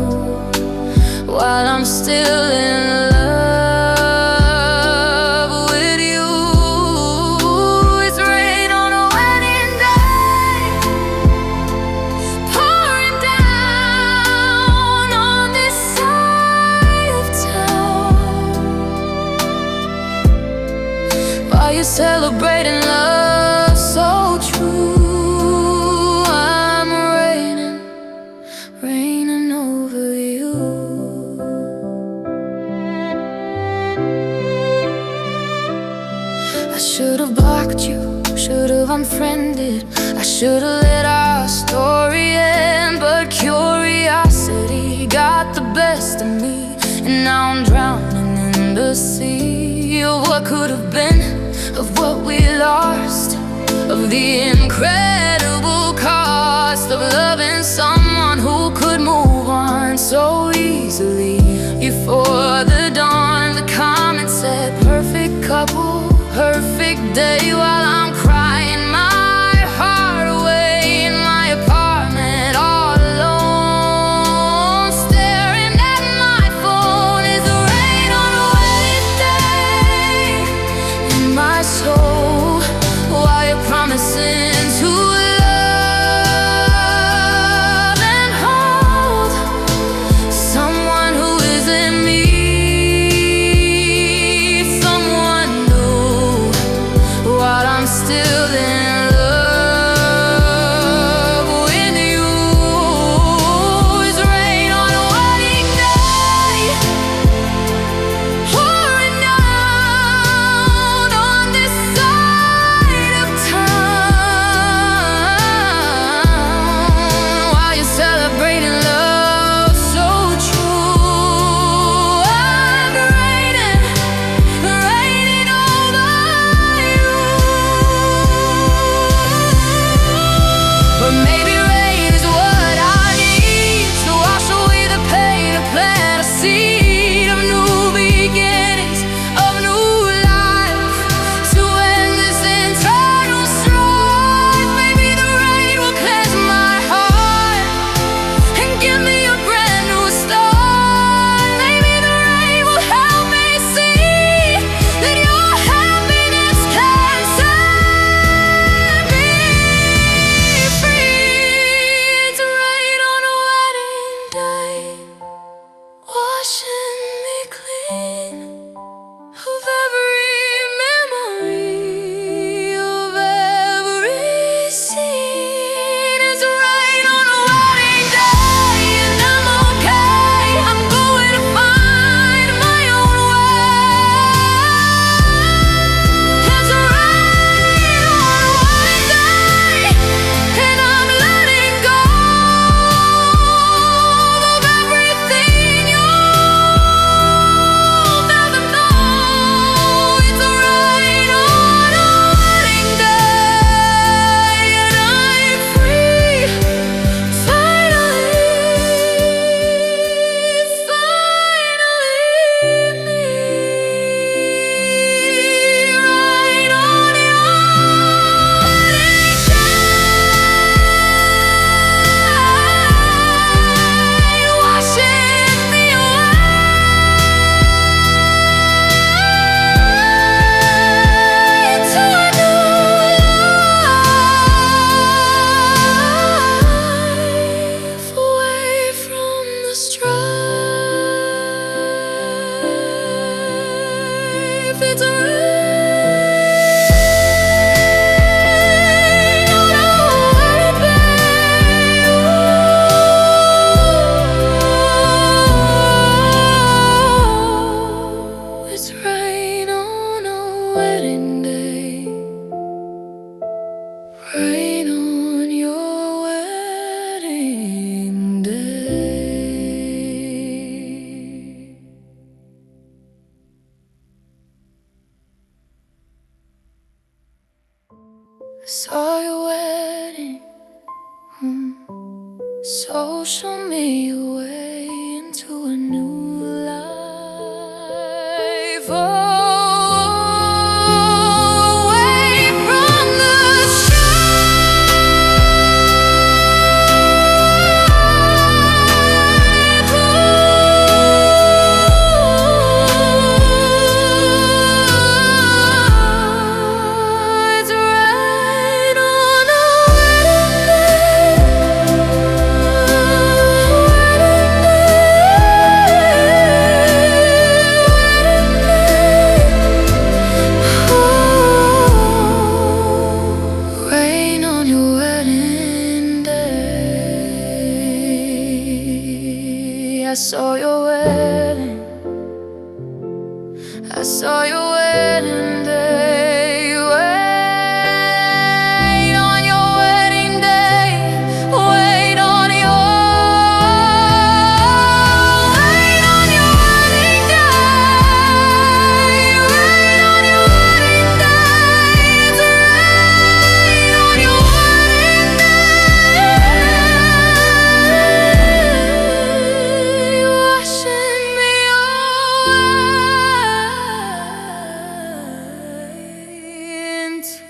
while I'm still in love with you. It's rain on a wedding day, pouring down on this side of town, while you're celebrating love so true. I'm raining, raining over you. I should've blocked you, should've unfriended, I should've let our story end, but curiosity got the best of me, and now I'm drowning in the sea of what could have been, of what we lost, of the incredible cost of loving someone who could move on so easily. Before the dawn, the comment said perfect couple, perfect day, while I'm crying my heart away in my apartment all alone, staring at my phone. Is the rain on a wedding day in my soul, while you're promising to love and hold someone who isn't me, someone new, while I'm still in love with you. It's rain on a wedding day, pouring down on this side of town, while you're celebrating love so true. I'm raining, raining over you. But maybe rain is what I need to wash away the pain, to plant a seed of new beginnings, of new life, to end this internal strife. Maybe the rain will cleanse my heart and give me a brand new start. Maybe the rain will help me see that your happiness can set me free. So show me a way into a new life. Oh, away from the strife. It's right on a rain on your wedding day. I saw your wedding. I saw your wedding day. Wait on your wedding day. Wait on your. Wait on your wedding day. Wait on your wedding day. It's rain on your wedding day. Washing me into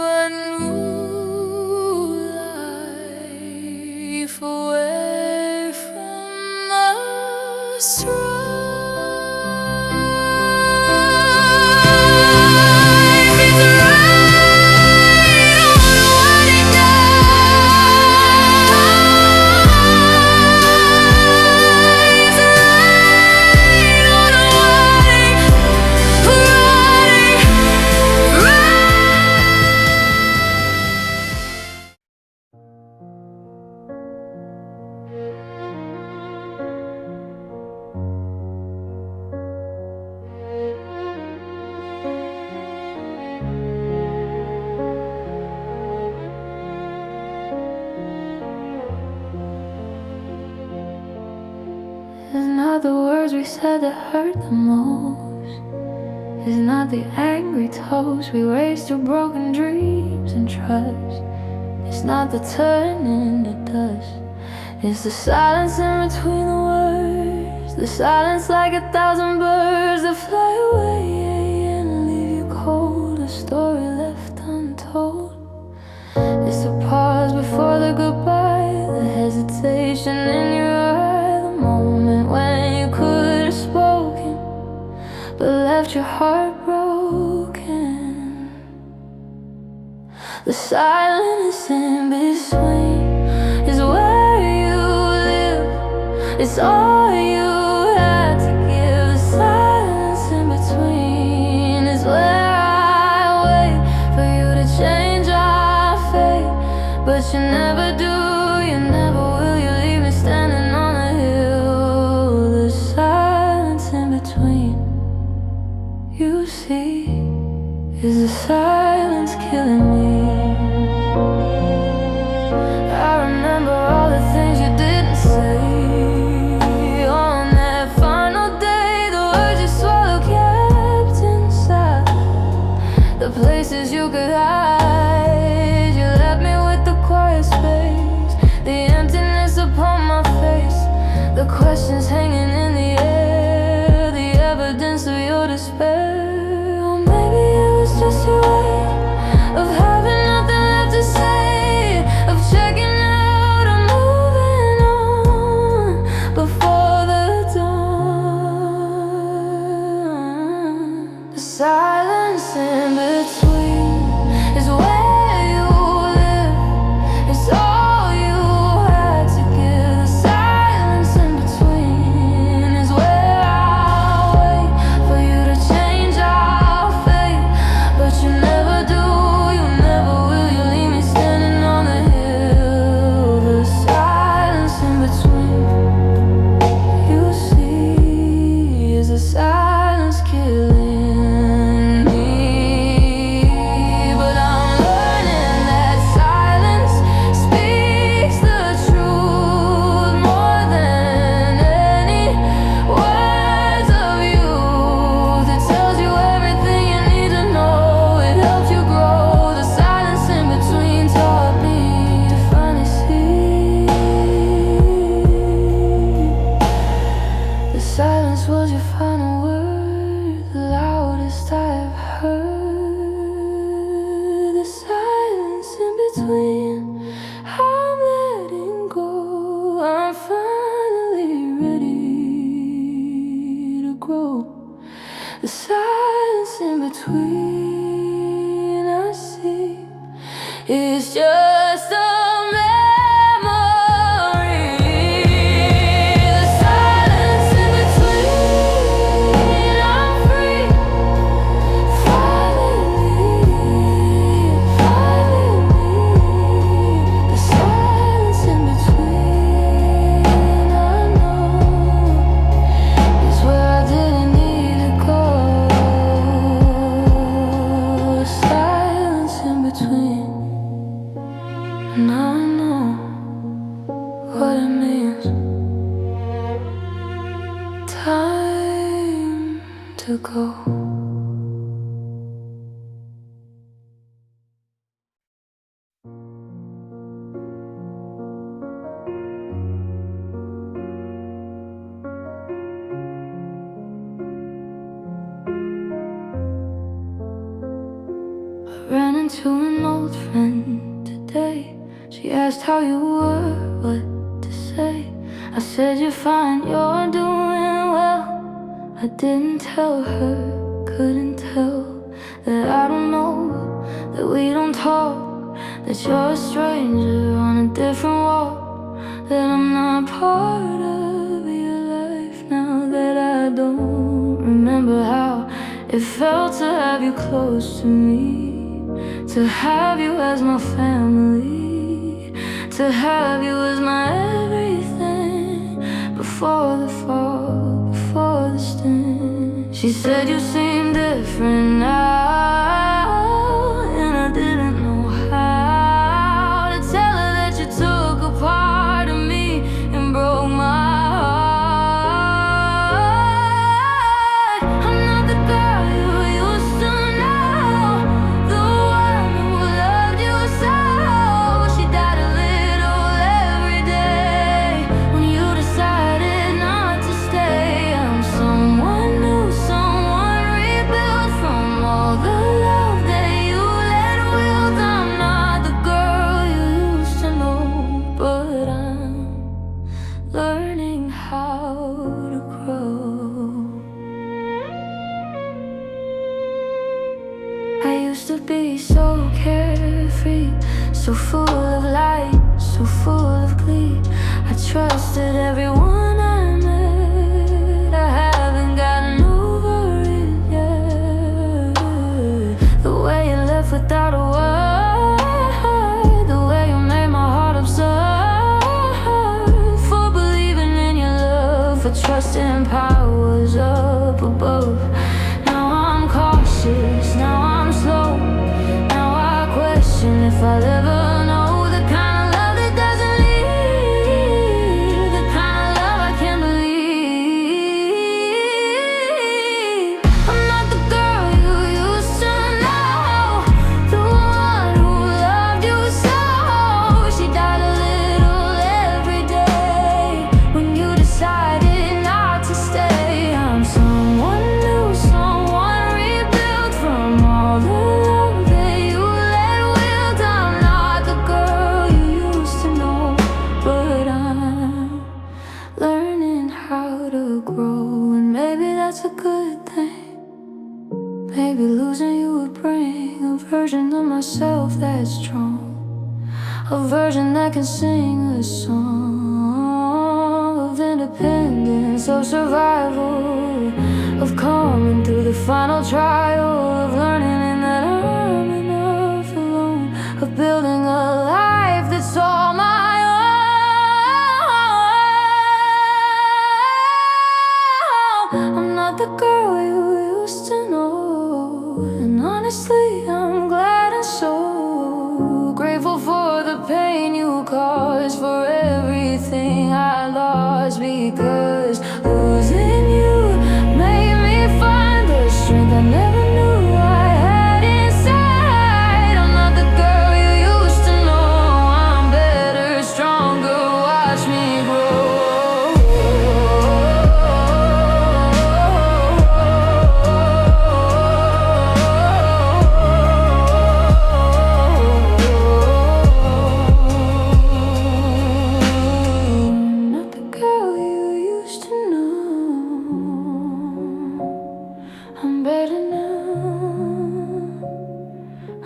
a new life, away from the strife. It's rain on a wedding day. It's rain on a wedding. It's not the words we said that hurt the most. It's not the angry toast we raised to broken dreams and trust. It's not the turning to dust. It's the silence in between the words. The silence like 1,000 birds that fly away and leave you cold. A story left untold. It's the pause before the goodbye. The hesitation in your eye. The moment when you could have spoken but left your heart broken. The silence in between is where you live. It's all you had to give. The silence in between is where I wait for you to change our fate. But you never do, you never will. You leave me standing on a hill. The silence in between, you see, is the silence killing me. I remember all the things you didn't say. On that final day, the words you swallowed kept inside. The places you could hide, you left me with the quiet space. what it means. Time to go. Ran into an old friend today. She asked how you were, what to say. I said you're fine, you're doing well. I didn't tell her, couldn't tell that I don't know, that we don't talk, that you're a stranger on a different walk, that I'm not part of your life now, that I don't remember how it felt to have you close to me, to have you as my family, to have you as my everything. Before the fall, before the stint, she said you seem different now, and I didn't know how to tell her that you took a part of me and broke my heart. I'm not the girl you used to know, the one who loved you so. She died a little every day when you decided not to stay. I'm someone new, someone rebuilt from all the love that you let wilt. I'm not the girl you used to know, but I'm learning how to grow. I used to be so carefree, so full of light, so full of glee. I trusted everyone I met. I haven't gotten over it yet. The way you left without a word, the way you made my heart absurd, for believing in your love, for trusting powers up above. Now I'm cautious, now I'm slow. Now I question if I'll ever know the kind of love that doesn't leave, the kind of love I can't believe. I'm not the girl you used to know, the one who loved you so. She died a little every day when you decided not to stay. I'm someone new, someone rebuilt from all the love that you let wilt. I'm not the girl you used to know, but I'm learning how to grow, and maybe that's a good thing. Maybe losing you would bring a version of myself that's strong, a version that can sing a song of independence, of survival, of coming through the final trial, of learning in that I'm enough alone, of building a life that's all my own. I'm not the girl you used to know, and honestly I'm glad and so grateful for the pain you caused, for everything I lost, because losing you made me find the strength I never knew I had inside. I'm not the girl you used to know, I'm better, stronger, watch me not the girl you used to know. I'm better now,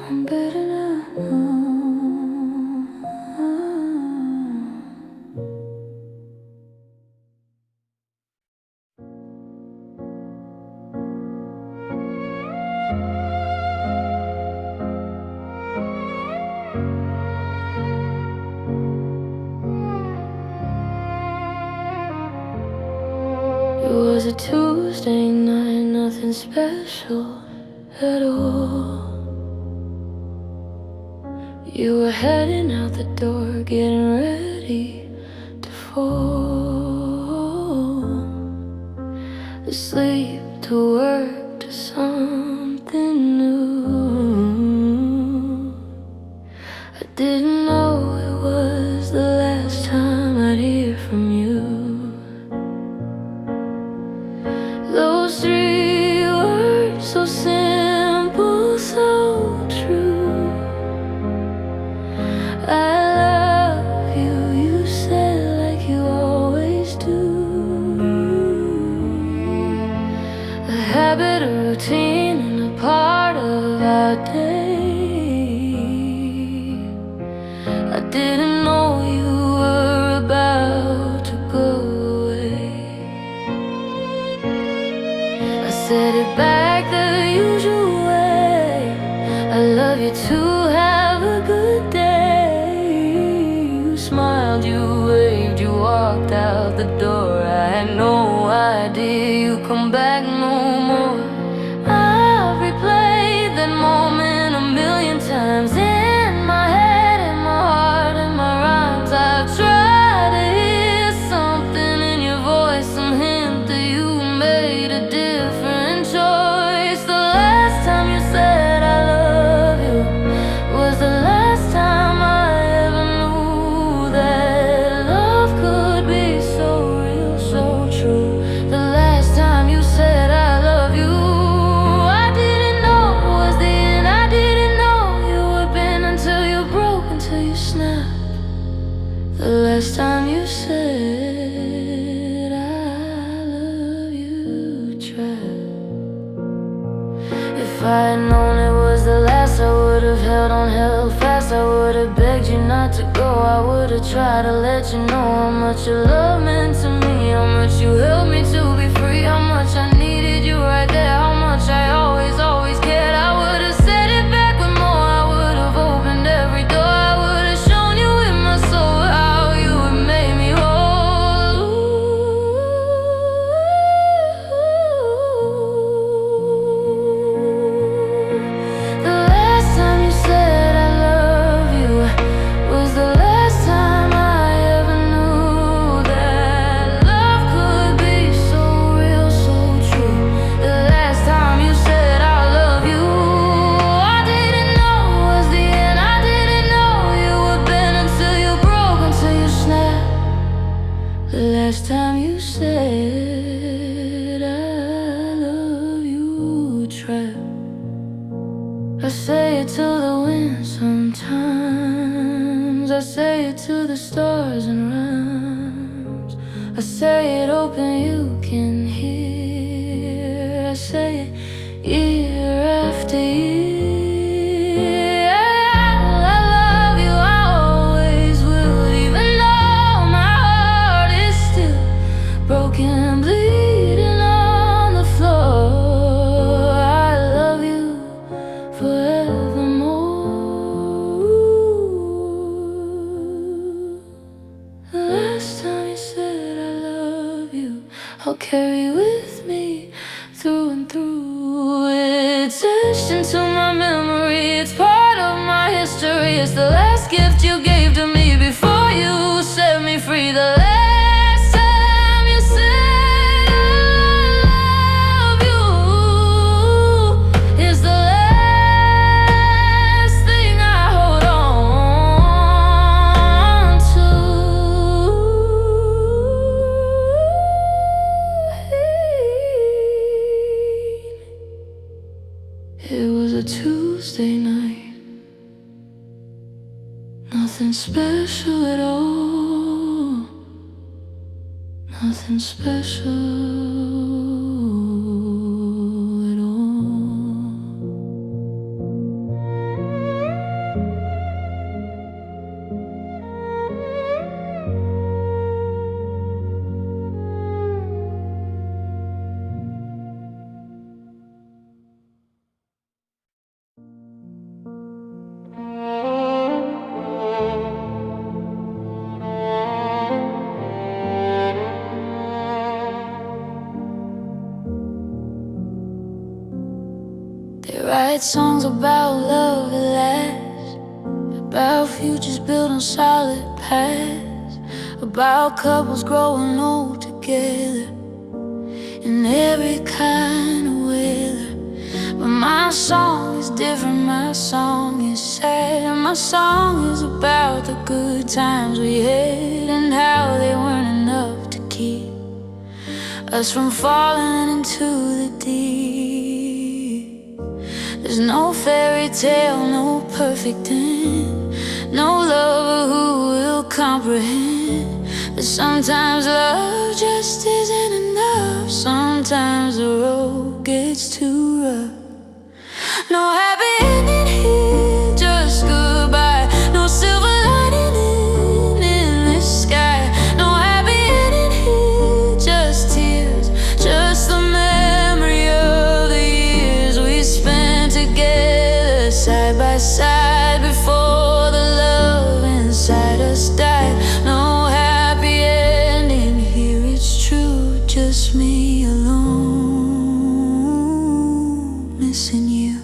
I'm better now. It was a Tuesday night, nothing special at all. You were heading out the door, getting ready to before. To sleep, to work, to something new. I didn't know it was the last time I'd hear from you. Those three words, so simple, so true. I love you, you said like you always do. A habit, a routine, and a part of our day. I didn't know you were about to go away. I said it back the usual way. I love you too, have a good day. You smiled, you waved, you walked out the door. I had no idea you'd come back no more. I've replayed that moment a million times in my head, in my heart, in my rhymes. I've tried to hear something in your voice, some hint that you made a different choice. The last time you said I love you was the last time I ever knew that love could be so real, so true. The last time you said I love you, I didn't know it was the end. I didn't know you would bend until you broke, until you snapped. The last time you said I love you, tried. If I had known it was the last, I would have held on, held fast. I would have begged you not to go. I would have tried to let you know how much your love meant to me, how much you helped me to be free, how much I needed you right there, how much I always, always cared. I would have said it back with more. I would have opened every door. I would have shown you in my soul how you had made me whole. The last time you said I love you was the last time I ever knew that love could be so real, so true. The last time you said I love you, I didn't know it was the end. I didn't know you would bend until you broke, until you snapped. The last time you said I love you, trapped. I say it to the wind sometimes. I say it to the stars and rhymes. I say it open, you can hear. I say it year after year. I love you, I always will, even though my heart is still broken, bleeding on the floor. I love you forevermore. The last time you said I love you, I'll carry with me through and through. It's etched into my memory, it's part of my history. It's the last gift you gave to me before you set me free. The last time you said I love you is the last thing I hold on to. It was a Tuesday night, nothing special at all, nothing special at all. They write songs about love at last, about futures built on solid paths, about couples growing old together in every kind of weather. But my song is different, my song is sad. My song is about the good times we had and how they weren't enough to keep us from falling into the deep. There's no fairy tale, no perfect end, no lover who will comprehend that sometimes love just isn't enough. Sometimes the road gets too rough. No happy ending here, just goodbye. No silver lining in this sky. No happy ending here, just tears, just the memory of the years we spent together side by side before the love inside us died. No happy ending here, it's true, just me alone, missing you.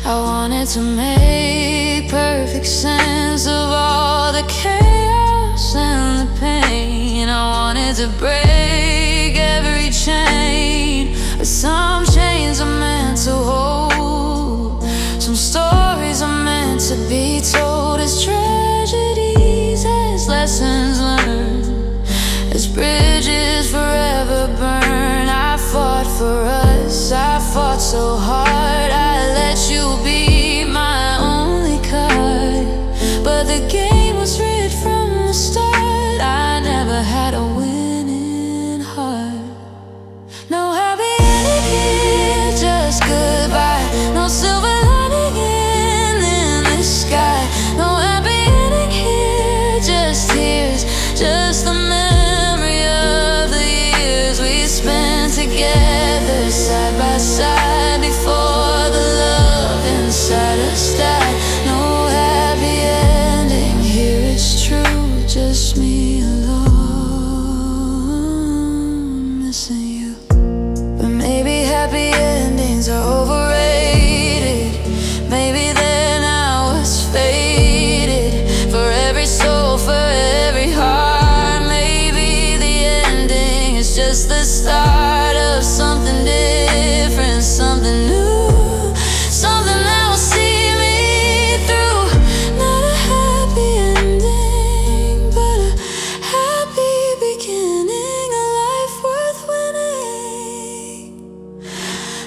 I wanted to make perfect sense of all the chaos and the pain. I wanted to break every chain, but some chains are meant to hold. Some stories are meant to be told as tragedies, as lessons learned, as bridges forever burn. I fought for us, I fought so hard. I let you be my only card, but the game was rigged from the start. I never had a winning heart. No happy ending here, just goodbye. No silver lining in this sky. No happy ending here, just tears, just the memory of the years we spent together side by side before the love inside us died. No happy ending here, it's true, just me alone, missing you. But maybe happy endings are overrated. Maybe they're now what's faded. For every soul, for every heart, maybe the ending is just the start of something different, something new, something that will see me through. Not a happy ending, but a happy beginning, a life worth winning.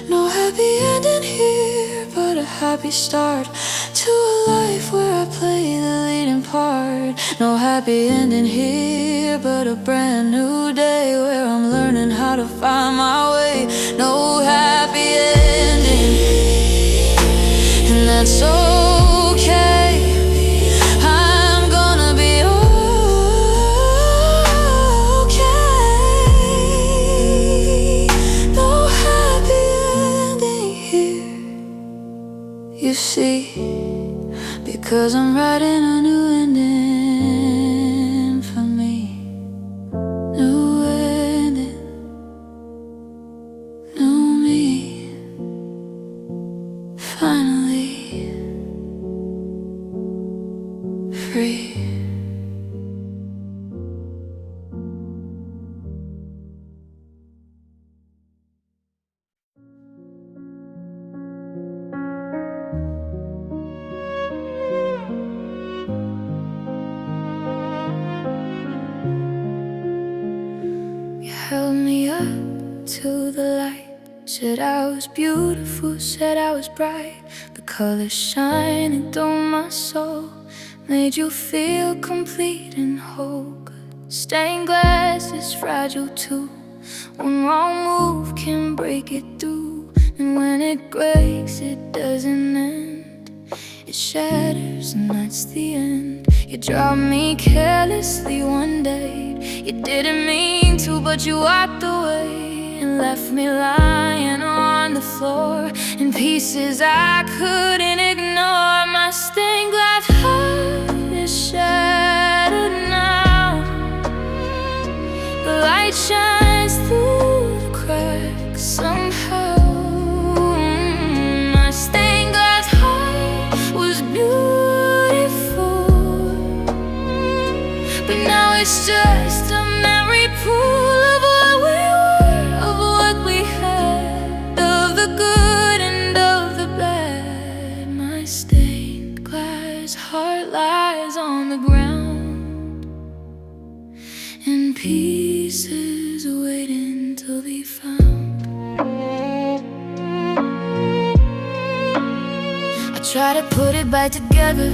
No happy ending here, but a happy start to a life where I play the leading part. No happy ending here, but a brand new day where I'm learning how to find my way. No happy ending, and that's okay. I'm gonna be okay. No happy ending here, you see, because I'm writing a new ending for me. New ending, new me, finally free. Held me up to the light, said I was beautiful, said I was bright. The colors shining through my soul made you feel complete and whole. Stained glass is fragile too. One wrong move can break it through, and when it breaks, it doesn't end. It shatters, and that's the end. You dropped me carelessly one day. You didn't mean to, but you walked away and left me lying on the floor in pieces I couldn't ignore. My stained glass heart is shattered it's just a memory pool of what we were, of what we had, of the good and of the bad. My stained glass heart lies on the ground in pieces, waiting to be found. I try to put it back together,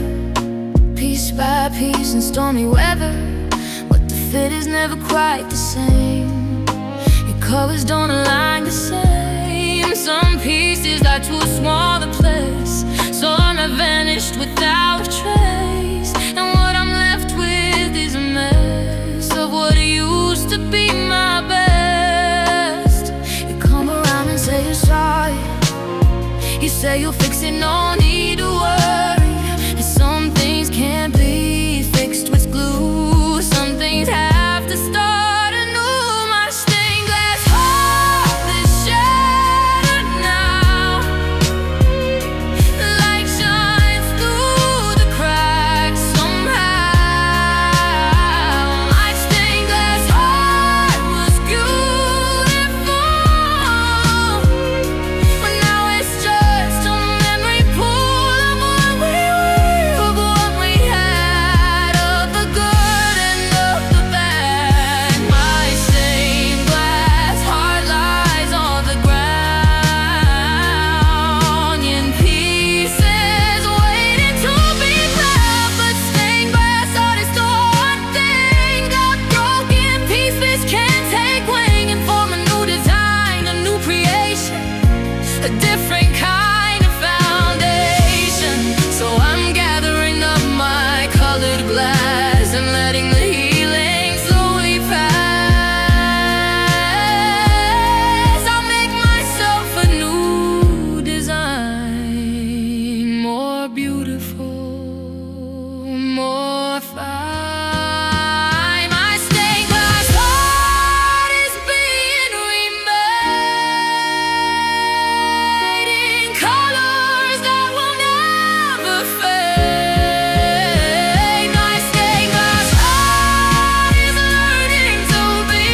piece by piece in stormy weather, but the fit is never quite the same. Your colors don't align the same. Some pieces are to a smaller place, some have vanished without a trace, and what I'm left with is a mess of what used to be my best. You come around and say you're sorry, you say you'll fix it, no need to worry. And some things can't be fixed with glue, some things have to start anew. My stained glass heart is shattered now, light shines through the cracks somehow. My stained glass heart was beautiful, but now it's just a memory pool of what we were, of what we had, of the good and of the bad. My stained glass heart lies on the ground in pieces, waiting to be found. But stained glass heart is the one thing, got broken pieces can't take wing and form a new design, a new creation, a different kind of foundation. So I'm gathering up my colored glass and letting the healing slowly pass. I'll make myself a new design, more beautiful, more fine. My stained glass heart is being remade in colors that will never fade. My stained glass heart is learning to be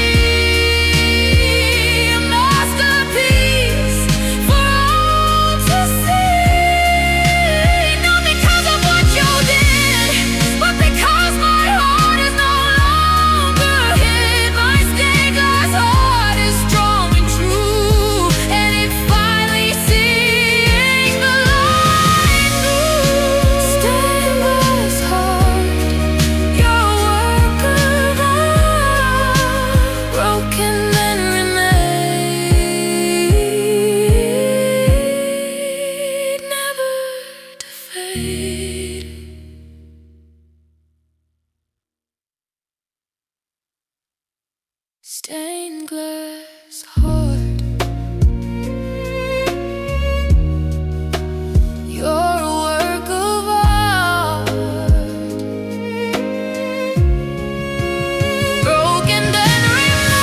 a masterpiece for all to see. Not because of what you did, but because my heart is no longer hid. My stained glass heart is strong and true, and it finally sees the light through. Stained glass heart, your work of art, broken and remade, never to fade. Stained glass heart, you're a work of art, broken and remade,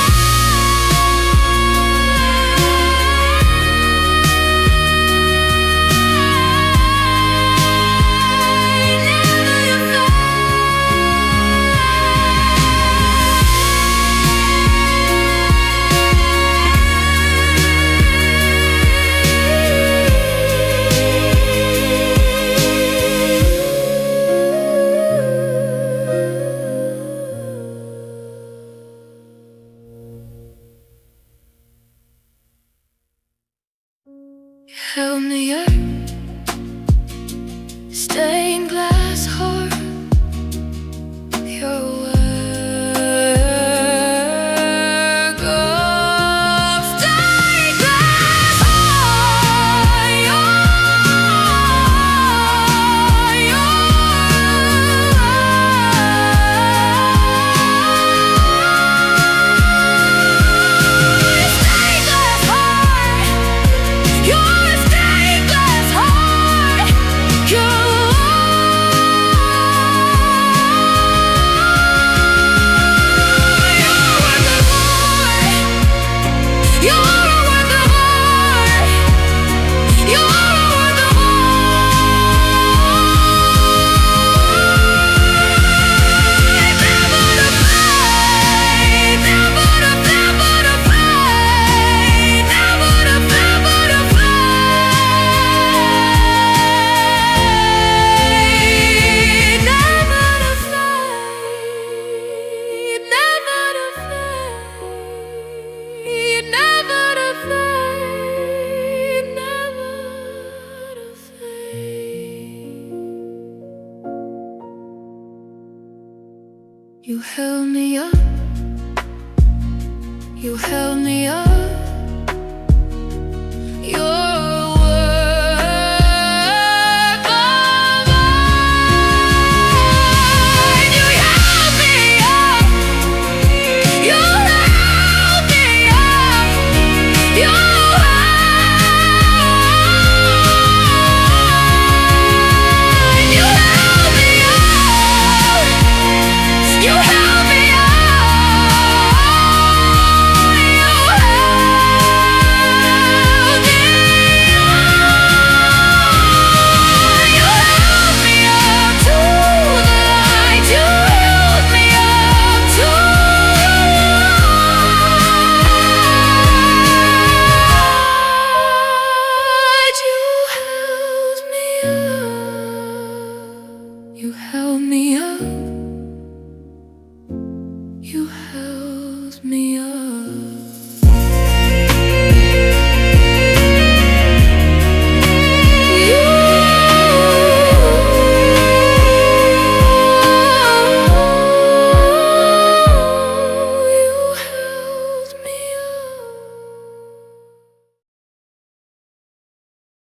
never to fade. You held me up, you held me up.